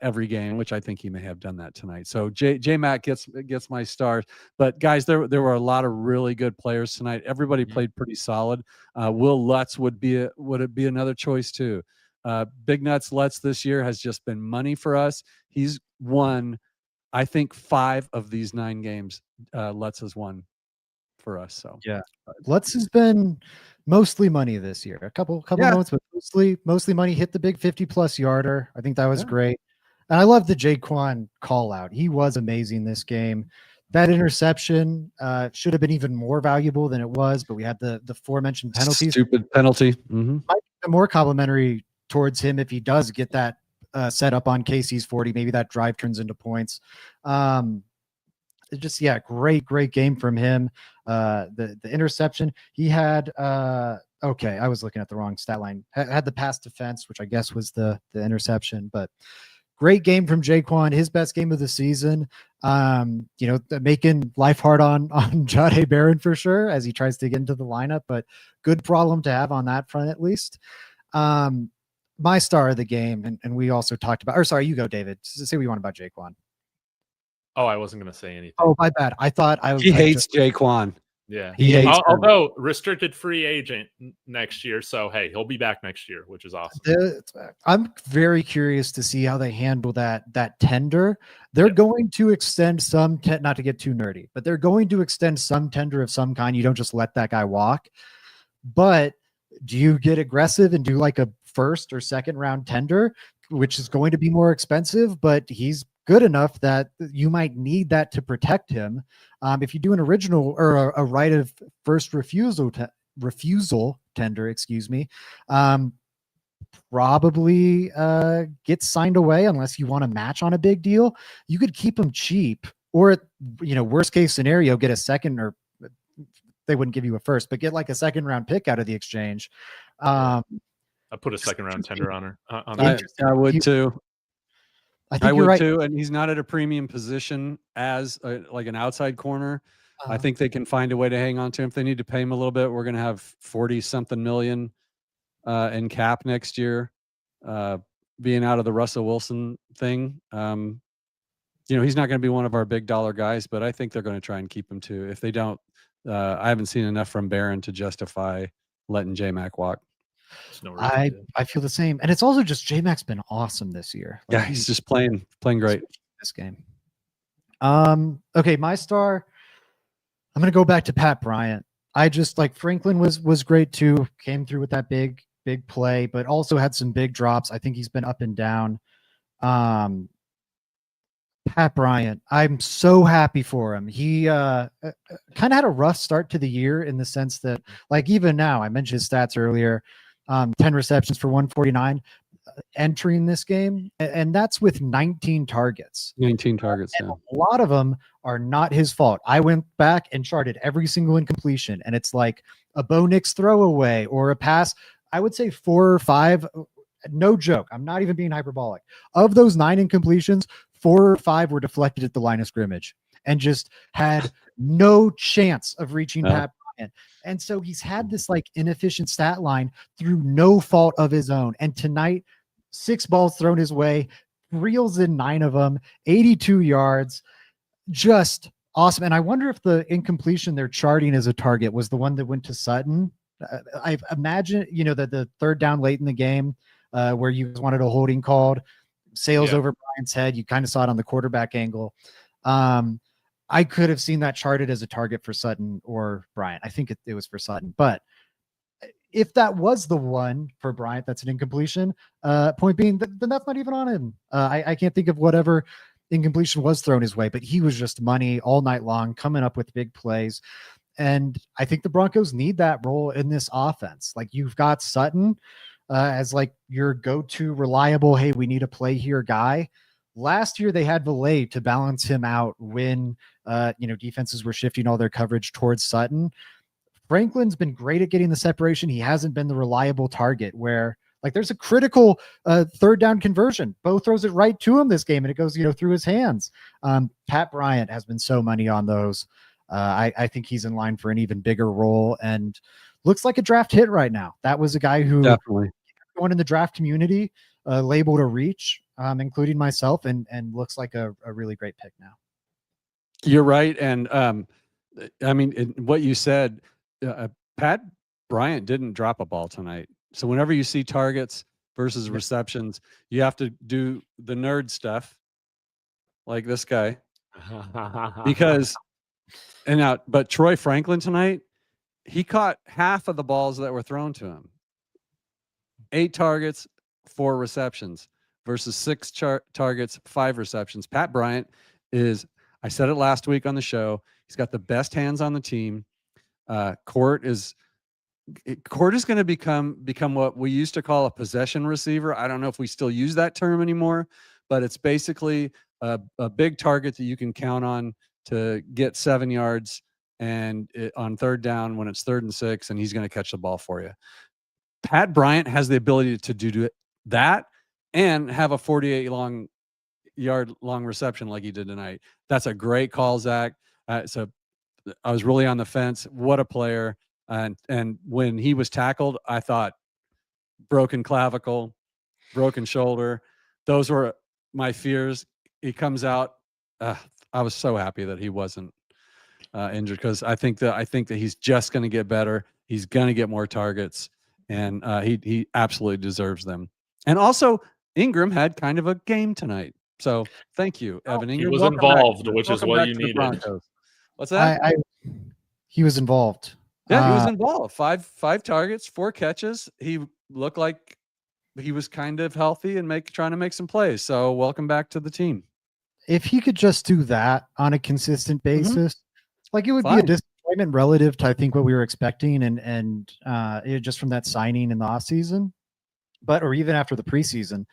every game, which I think he may have done that tonight. So J-Mac gets my stars. But guys, there were a lot of really good players tonight. Everybody played pretty solid. Will Lutz would be another choice too. Big Nuts Lutz this year has just been money for us. He's won, I think, 5 of these 9 games. Lutz has won for us. So yeah, Lutz has been mostly money this year. A couple moments, but mostly money. Hit the big 50+ yarder. I think that was great. And I love the Jaquan call out. He was amazing this game. That interception should have been even more valuable than it was, but we had the aforementioned penalties. Stupid penalty. Mm-hmm. Might be more complimentary towards him if he does get that set up on KC's 40. Maybe that drive turns into points. Just great game from him. The interception he had. Okay, I was looking at the wrong stat line. Had the pass defense, which I guess was the interception, but great game from Jaquan, his best game of the season. Making life hard on Jahdae Barron for sure as he tries to get into the lineup, but good problem to have on that front at least. My star of the game, and we also talked about, or sorry, you go, David. Say what you want about Jaquan. Oh, I wasn't going to say anything. Oh, my bad. I thought I was. He hates Jaquan. Yeah, he hates. Although restricted free agent next year, so hey, he'll be back next year, which is awesome. I'm very curious to see how they handle that tender. They're going to extend some, not to get too nerdy, but they're going to extend some tender of some kind. You don't just let that guy walk. But do you get aggressive and do like a first or second round tender, which is going to be more expensive, but he's good enough that you might need that to protect him. If you do an original or a right of first refusal tender, excuse me, probably gets signed away unless you want to match on a big deal. You could keep him cheap, or worst case scenario, get a second, or they wouldn't give you a first, but get like a second round pick out of the exchange. I put a second round tender on her. I would too. I think I you're would right too, and he's not at a premium position as like an outside corner. I think they can find a way to hang on to him. If they need to pay him a little bit, we're going to have 40-something million in cap next year, being out of the Russell Wilson thing. He's not going to be one of our big dollar guys, but I think they're going to try and keep him too. If they don't, I haven't seen enough from Barron to justify letting J-Mac walk. I feel the same, and it's also just J-Mac's been awesome this year. Like, he's just playing great this game. Okay, my star. I'm gonna go back to Pat Bryant. I just like Franklin was great too. Came through with that big play, but also had some big drops. I think he's been up and down. Pat Bryant, I'm so happy for him. He kind of had a rough start to the year in the sense that, like, even now, I mentioned his stats earlier. 10 receptions for 149 entering this game, and that's with 19 targets. 19 targets. And a lot of them are not his fault. I went back and charted every single incompletion, and it's like a Bo Nix throwaway or a pass. I would say 4 or 5. No joke. I'm not even being hyperbolic. Of those 9 incompletions, 4 or 5 were deflected at the line of scrimmage and just had no chance of reaching Pat Bryant. And so he's had this like inefficient stat line through no fault of his own. And tonight, 6 balls thrown his way, reels in 9 of them, 82 yards, just awesome. And I wonder if the incompletion they're charting as a target was the one that went to Sutton. I imagine, that the third down late in the game where you wanted a holding called, sails over Bryant's head. You kind of saw it on the quarterback angle. I could have seen that charted as a target for Sutton or Bryant. I think it was for Sutton. But if that was the one for Bryant, that's an incompletion. Point being, then that's not even on him. I can't think of whatever incompletion was thrown his way, but he was just money all night long, coming up with big plays. And I think the Broncos need that role in this offense. Like, you've got Sutton as like your go-to reliable, hey, we need a play here guy. Last year, they had Valet to balance him out when, defenses were shifting all their coverage towards Sutton. Franklin's been great at getting the separation. He hasn't been the reliable target where, like, there's a critical third down conversion. Bo throws it right to him this game, and it goes, through his hands. Pat Bryant has been so money on those. I think he's in line for an even bigger role and looks like a draft hit right now. That was a guy who definitely going in the draft community labeled a reach, including myself, and looks like a really great pick now. You're right. And I mean, what you said, Pat Bryant didn't drop a ball tonight. So whenever you see targets versus receptions, you have to do the nerd stuff like this guy. Because, but Troy Franklin tonight, he caught half of the balls that were thrown to him. 8 targets, 4 receptions versus 6 targets, 5 receptions. Pat Bryant is, I said it last week on the show, he's got the best hands on the team. Court is Cord is going to become what we used to call a possession receiver. I don't know if we still use that term anymore, but it's basically a big target that you can count on to get 7 yards and on third down when it's 3rd and 6, and he's going to catch the ball for you. Pat Bryant has the ability to do that and have a 48-yard long reception like he did tonight. That's a great call, Zach. So I was really on the fence. What a player. And when he was tackled, I thought broken clavicle, broken shoulder. Those were my fears. He comes out. I was so happy that he wasn't injured, because I think that he's just going to get better. He's going to get more targets, and he absolutely deserves them. And also, Ingram had kind of a game tonight. So thank you, Evan Ingram. He was involved, which is what you needed. What's that? He was involved. Yeah, he was involved. Five targets, 4 catches. He looked like he was kind of healthy and trying to make some plays. So welcome back to the team. If he could just do that on a consistent basis, like it would be a disappointment relative to I think what we were expecting, and just from that signing in the offseason, or even after the preseason.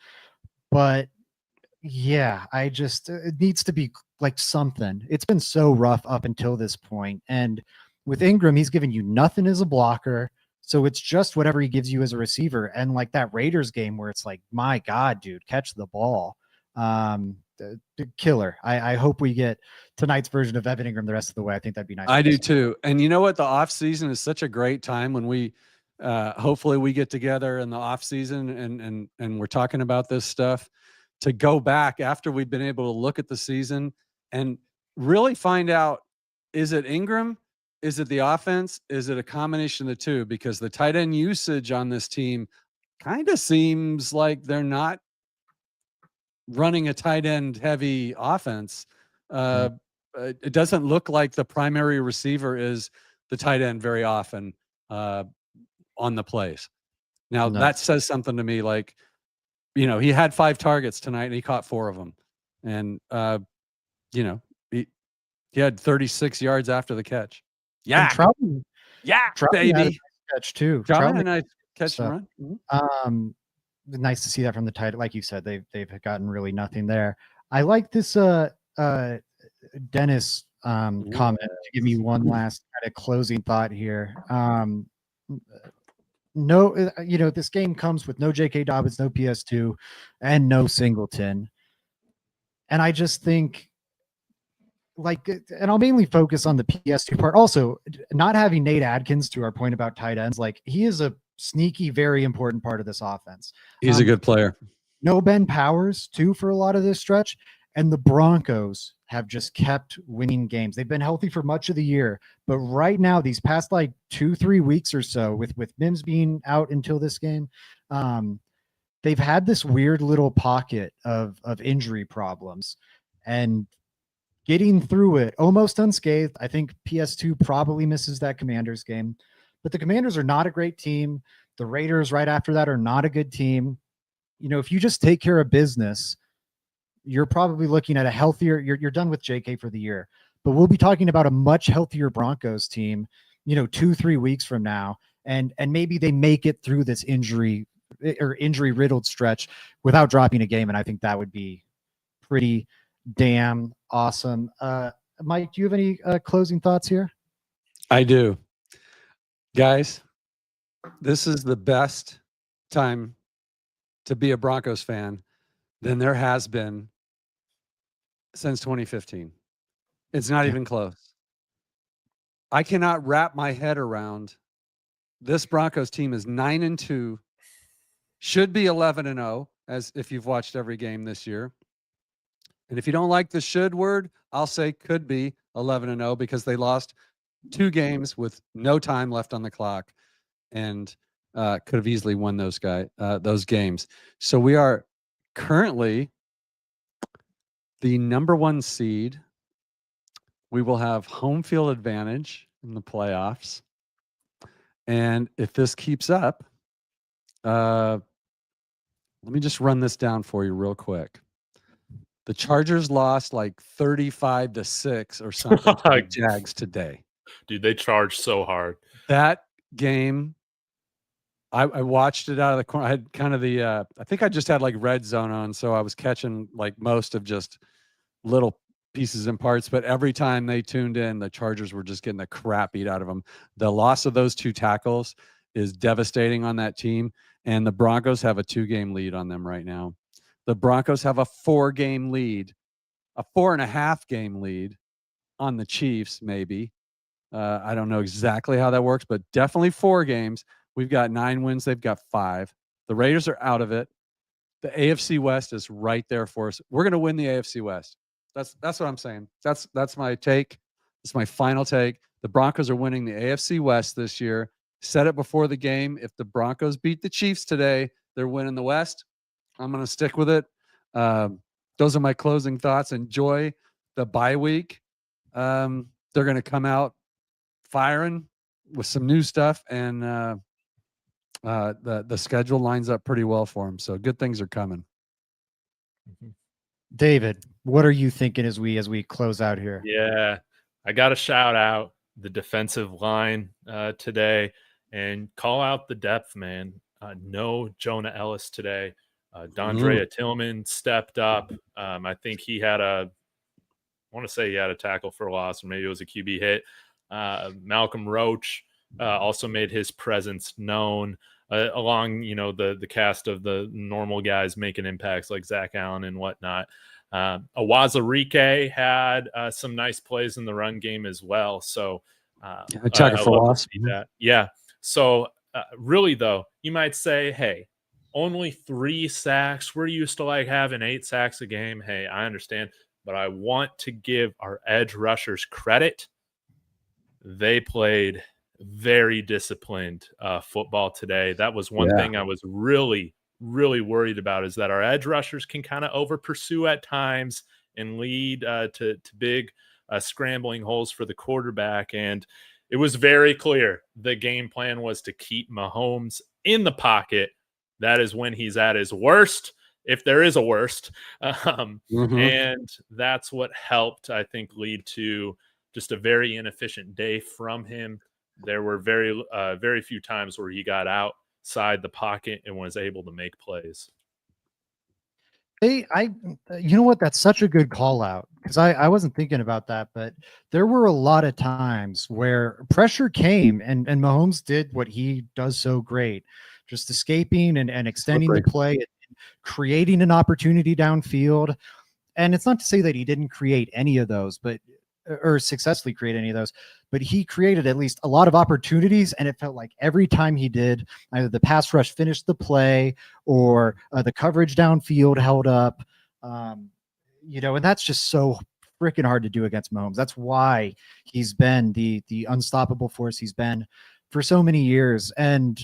But yeah, it needs to be like something. It's been so rough up until this point, and with Ingram, he's giving you nothing as a blocker. So it's just whatever he gives you as a receiver. And like that Raiders game where it's like, my God, dude, catch the ball. Killer. I hope we get tonight's version of Evan Ingram the rest of the way. I think that'd be nice. I do too. And you know what? The off season is such a great time when we hopefully we get together in the off season and we're talking about this stuff, to go back after we've been able to look at the season and really find out, is it Ingram? Is it the offense? Is it a combination of the two? Because the tight end usage on this team kind of seems like they're not running a tight end heavy offense. It doesn't look like the primary receiver is the tight end very often on the plays. Now that says something to me. Like, he had 5 targets tonight and he caught 4 of them. And, he had 36 yards after the catch. Yeah. Troutman baby. had a catch too. Troutman and I catch and run. Nice to see that from the tight. Like you said, they've gotten really nothing there. I like this Dennis comment to give me one last kind of closing thought here. This game comes with no J.K. Dobbins, no PS2, and no Singleton. And I just think, and I'll mainly focus on the PS2 part. Also, not having Nate Adkins, to our point about tight ends, he is a sneaky, very important part of this offense. He's a good player. No Ben Powers, too, for a lot of this stretch. And the Broncos have just kept winning games. They've been healthy for much of the year. But right now, these past 2-3 weeks or so, with Mims being out until this game, they've had this weird little pocket of injury problems. And getting through it almost unscathed. I think PS2 probably misses that Commanders game. But the Commanders are not a great team. The Raiders right after that are not a good team. If you just take care of business, you're probably looking at a healthier, you're done with JK for the year. But we'll be talking about a much healthier Broncos team, 2-3 weeks from now. And maybe they make it through this injury riddled stretch without dropping a game. And I think that would be pretty damn awesome. Mike, do you have any closing thoughts here? I do. Guys, this is the best time to be a Broncos fan than there has been since 2015. It's not even close. I cannot wrap my head around this Broncos team is 9-2, should be 11-0, as if you've watched every game this year. And if you don't like the should word, I'll say could be 11-0 because they lost 2 games with no time left on the clock and could have easily won those games. So we are currently the number 1 seed. We will have home field advantage in the playoffs. And if this keeps up, let me just run this down for you real quick. The Chargers lost 35-6 or something to the Jags today. Dude, they charged so hard. That game I watched it out of the corner. I had kind of the I think I just had like red zone on, so I was catching like most of just little pieces and parts. But every time they tuned in, the Chargers were just getting the crap beat out of them. The loss of those 2 tackles is devastating on that team, and the Broncos have a 2-game lead on them right now. The Broncos have a 4-game lead, a 4.5-game lead on the Chiefs, maybe. I don't know exactly how that works, but definitely 4 games. We've got 9 wins. They've got 5. The Raiders are out of it. The AFC West is right there for us. We're going to win the AFC West. That's what I'm saying. That's my take. It's my final take. The Broncos are winning the AFC West this year. Said it before the game. If the Broncos beat the Chiefs today, they're winning the West. I'm going to stick with it. Those are my closing thoughts. Enjoy the bye week. They're going to come out firing with some new stuff, and the schedule lines up pretty well for them. So good things are coming. David, what are you thinking as we close out here? Yeah, I got to shout out the defensive line today and call out the depth, man. No Jonah Ellis today. Dondrea Tillman stepped up. I think he had I want to say he had a tackle for a loss, or maybe it was a QB hit. Malcolm Roach also made his presence known along, the cast of the normal guys making impacts like Zach Allen and whatnot. Awazarike had some nice plays in the run game as well. So a tackle for loss. Yeah. So really, though, you might say, hey, only 3 sacks. We're used to like having 8 sacks a game. Hey, I understand, but I want to give our edge rushers credit. They played very disciplined football today. That was one thing I was really, really worried about, is that our edge rushers can kind of over pursue at times and lead to big scrambling holes for the quarterback. And it was very clear the game plan was to keep Mahomes in the pocket. That is when he's at his worst, if there is a worst. And that's what helped, I think, lead to just a very inefficient day from him. There were very few times where he got outside the pocket and was able to make plays. You know what? That's such a good call out, because I wasn't thinking about that, but there were a lot of times where pressure came and Mahomes did what he does so great, just escaping and extending the play, and creating an opportunity downfield. And it's not to say that he didn't create any of those, or successfully create any of those, but he created at least a lot of opportunities. And it felt like every time he did, either the pass rush finished the play or the coverage downfield held up, and that's just so freaking hard to do against Mahomes. That's why he's been the unstoppable force he's been for so many years. And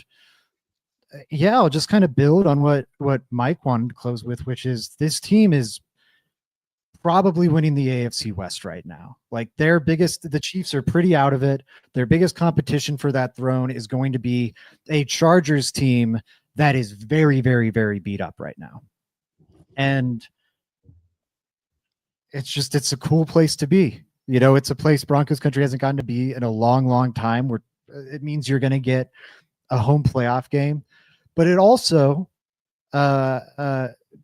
I'll just kind of build on what Mike wanted to close with, which is this team is probably winning the AFC West right now. Like the Chiefs are pretty out of it. Their biggest competition for that throne is going to be a Chargers team that is very, very, very beat up right now. And it's a cool place to be. It's a place Broncos country hasn't gotten to be in a long, long time, where it means you're going to get a home playoff game. But it also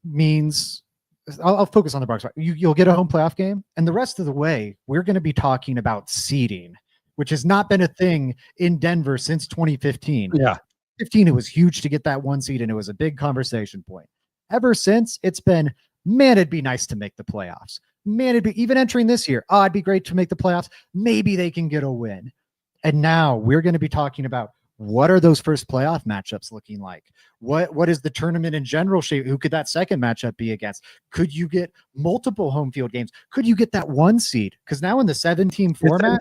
means I'll focus on the Broncos. You'll get a home playoff game, and the rest of the way, we're going to be talking about seeding, which has not been a thing in Denver since 2015. Yeah. 15, it was huge to get that 1 seed, and it was a big conversation point. Ever since, it's been, man, it'd be nice to make the playoffs. Man, it'd be, even entering this year, it'd be great to make the playoffs. Maybe they can get a win. And now we're going to be talking about, what are those first playoff matchups looking like? What is the tournament in general shape? Who could that second matchup be against? Could you get multiple home field games? Could you get that 1 seed? Because now in the 7-team format,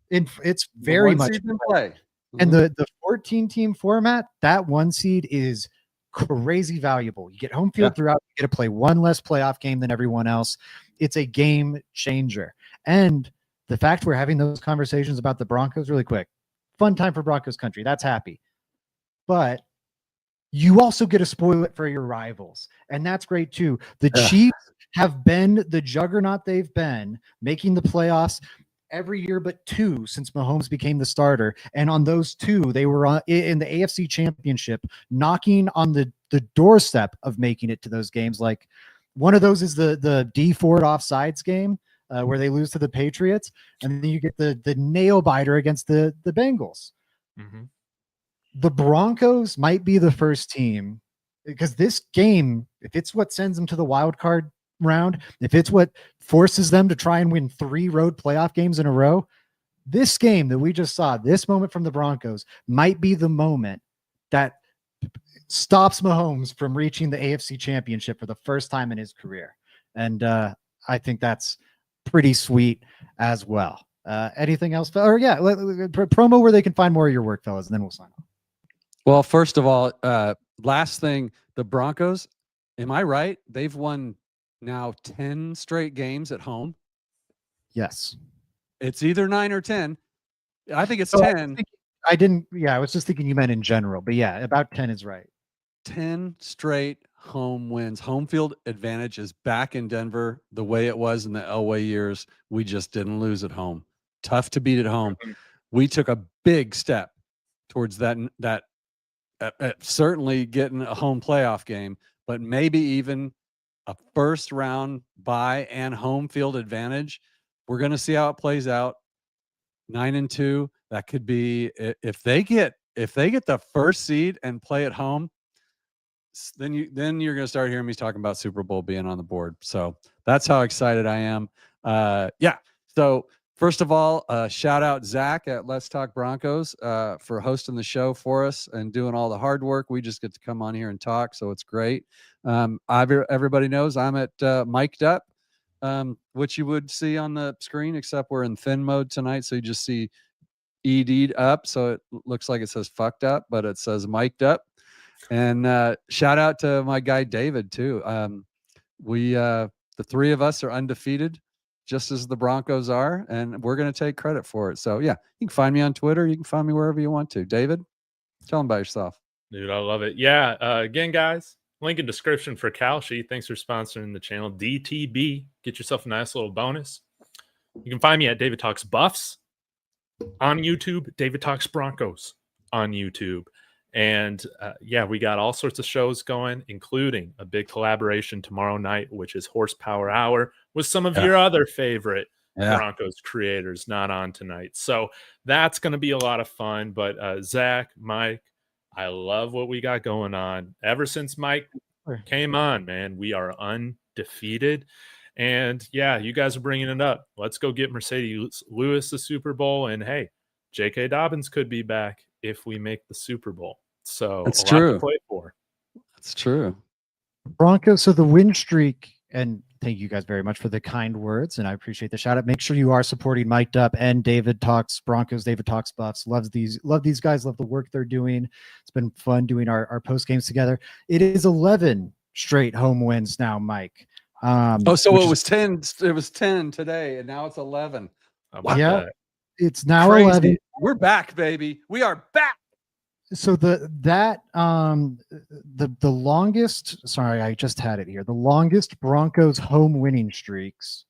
it's very much in play. And the 14-team format, that 1 seed is crazy valuable. You get home field throughout. You get to play 1 less playoff game than everyone else. It's a game changer. And the fact we're having those conversations about the Broncos really quick, fun time for Broncos country. That's happy. But you also get to spoil it for your rivals. And that's great too. The Chiefs have been the juggernaut they've been, making the playoffs every year but 2 since Mahomes became the starter. And on those 2, they were in the AFC Championship, knocking on the doorstep of making it to those games. Like one of those is the D Ford offsides game where they lose to the Patriots, and then you get the nail biter against the Bengals. Mm-hmm. The Broncos might be the first team, because this game, if it's what sends them to the wild card round, if it's what forces them to try and win 3 road playoff games in a row, this game that we just saw, this moment from the Broncos, might be the moment that stops Mahomes from reaching the AFC Championship for the first time in his career. And I think that's pretty sweet as well. Anything else? Or yeah, promo where they can find more of your work, fellas, and then we'll sign off. Well, first of all, last thing, the Broncos, am I right? They've won now 10 straight games at home. Yes. It's either 9 or 10. I think it's So 10. I was just thinking you meant in general, but yeah, about 10 is right. 10 straight home wins. Home field advantage is back in Denver the way it was in the Elway years. We just didn't lose at home. Tough to beat at home. We took a big step towards that certainly getting a home playoff game, but maybe even a first round bye and home field advantage. We're going to see how it plays out. 9-2. That could be, if they get the first seed and play at home, then you're going to start hearing me talking about Super Bowl being on the board. So that's how excited I am. Yeah. So first of all, shout out Zach at Let's Talk Broncos for hosting the show for us and doing all the hard work. We just get to come on here and talk, so it's great. Everybody knows I'm at mic'd up, which you would see on the screen, except we're in thin mode tonight, so you just see ED'd up, so it looks like it says fucked up, but it says mic'd up. And shout out to my guy David too. The 3 of us are undefeated, just as the Broncos are, and we're going to take credit for it. So yeah, you can find me on Twitter. You can find me wherever you want to. David, tell them about yourself. Dude, I love it. Yeah. Again, guys, link in description for Kalshi. Thanks for sponsoring the channel. DTB. Get yourself a nice little bonus. You can find me at David Talks Buffs on YouTube, David Talks Broncos on YouTube. And yeah, we got all sorts of shows going, including a big collaboration tomorrow night, which is Horsepower Hour with some of your other favorite Broncos creators not on tonight. So that's going to be a lot of fun. But Zach, Mike, I love what we got going on. Ever since Mike came on, man, we are undefeated. And yeah, you guys are bringing it up. Let's go get Mercedes Lewis the Super Bowl. And hey, J.K. Dobbins could be back if we make the Super Bowl. So that's true. Lot to play for. That's true. Broncos. So the win streak, and thank you guys very much for the kind words, and I appreciate the shout out. Make sure you are supporting Mic'd Up and David Talks Broncos, David Talks Buffs. Love these guys, love the work they're doing. It's been fun doing our post games together. It is 11 straight home wins now, Mike. So it was 10. It was 10 today, and now it's 11. Yeah, it's now crazy. 11. We're back, baby. We are back. So the longest, sorry, I just had it here. The longest Broncos home winning streaks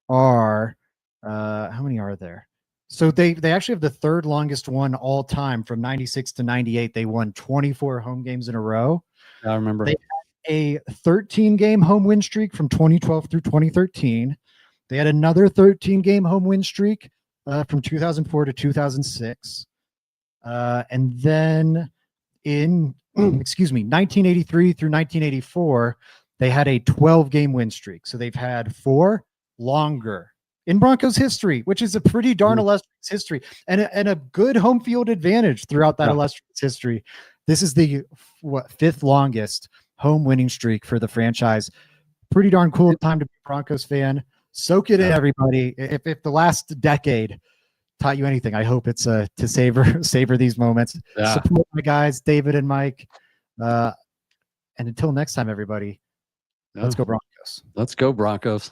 are how many are there? So they actually have the 3rd longest one all time from 96 to 98. They won 24 home games in a row. I remember. They had a 13-game home win streak from 2012 through 2013. They had another 13-game home win streak from 2004 to 2006. And then in 1983 through 1984, they had a 12-game win streak. So they've had 4 longer in Broncos history, which is a pretty darn illustrious history and a good home field advantage throughout that illustrious history. This is the 5th longest home winning streak for the franchise. Pretty darn cool time to be a Broncos fan. Soak it in, everybody. If the last decade taught you anything, I hope it's to savor these moments. Support my guys, David and Mike. And until next time, everybody, let's go Broncos. Let's go Broncos.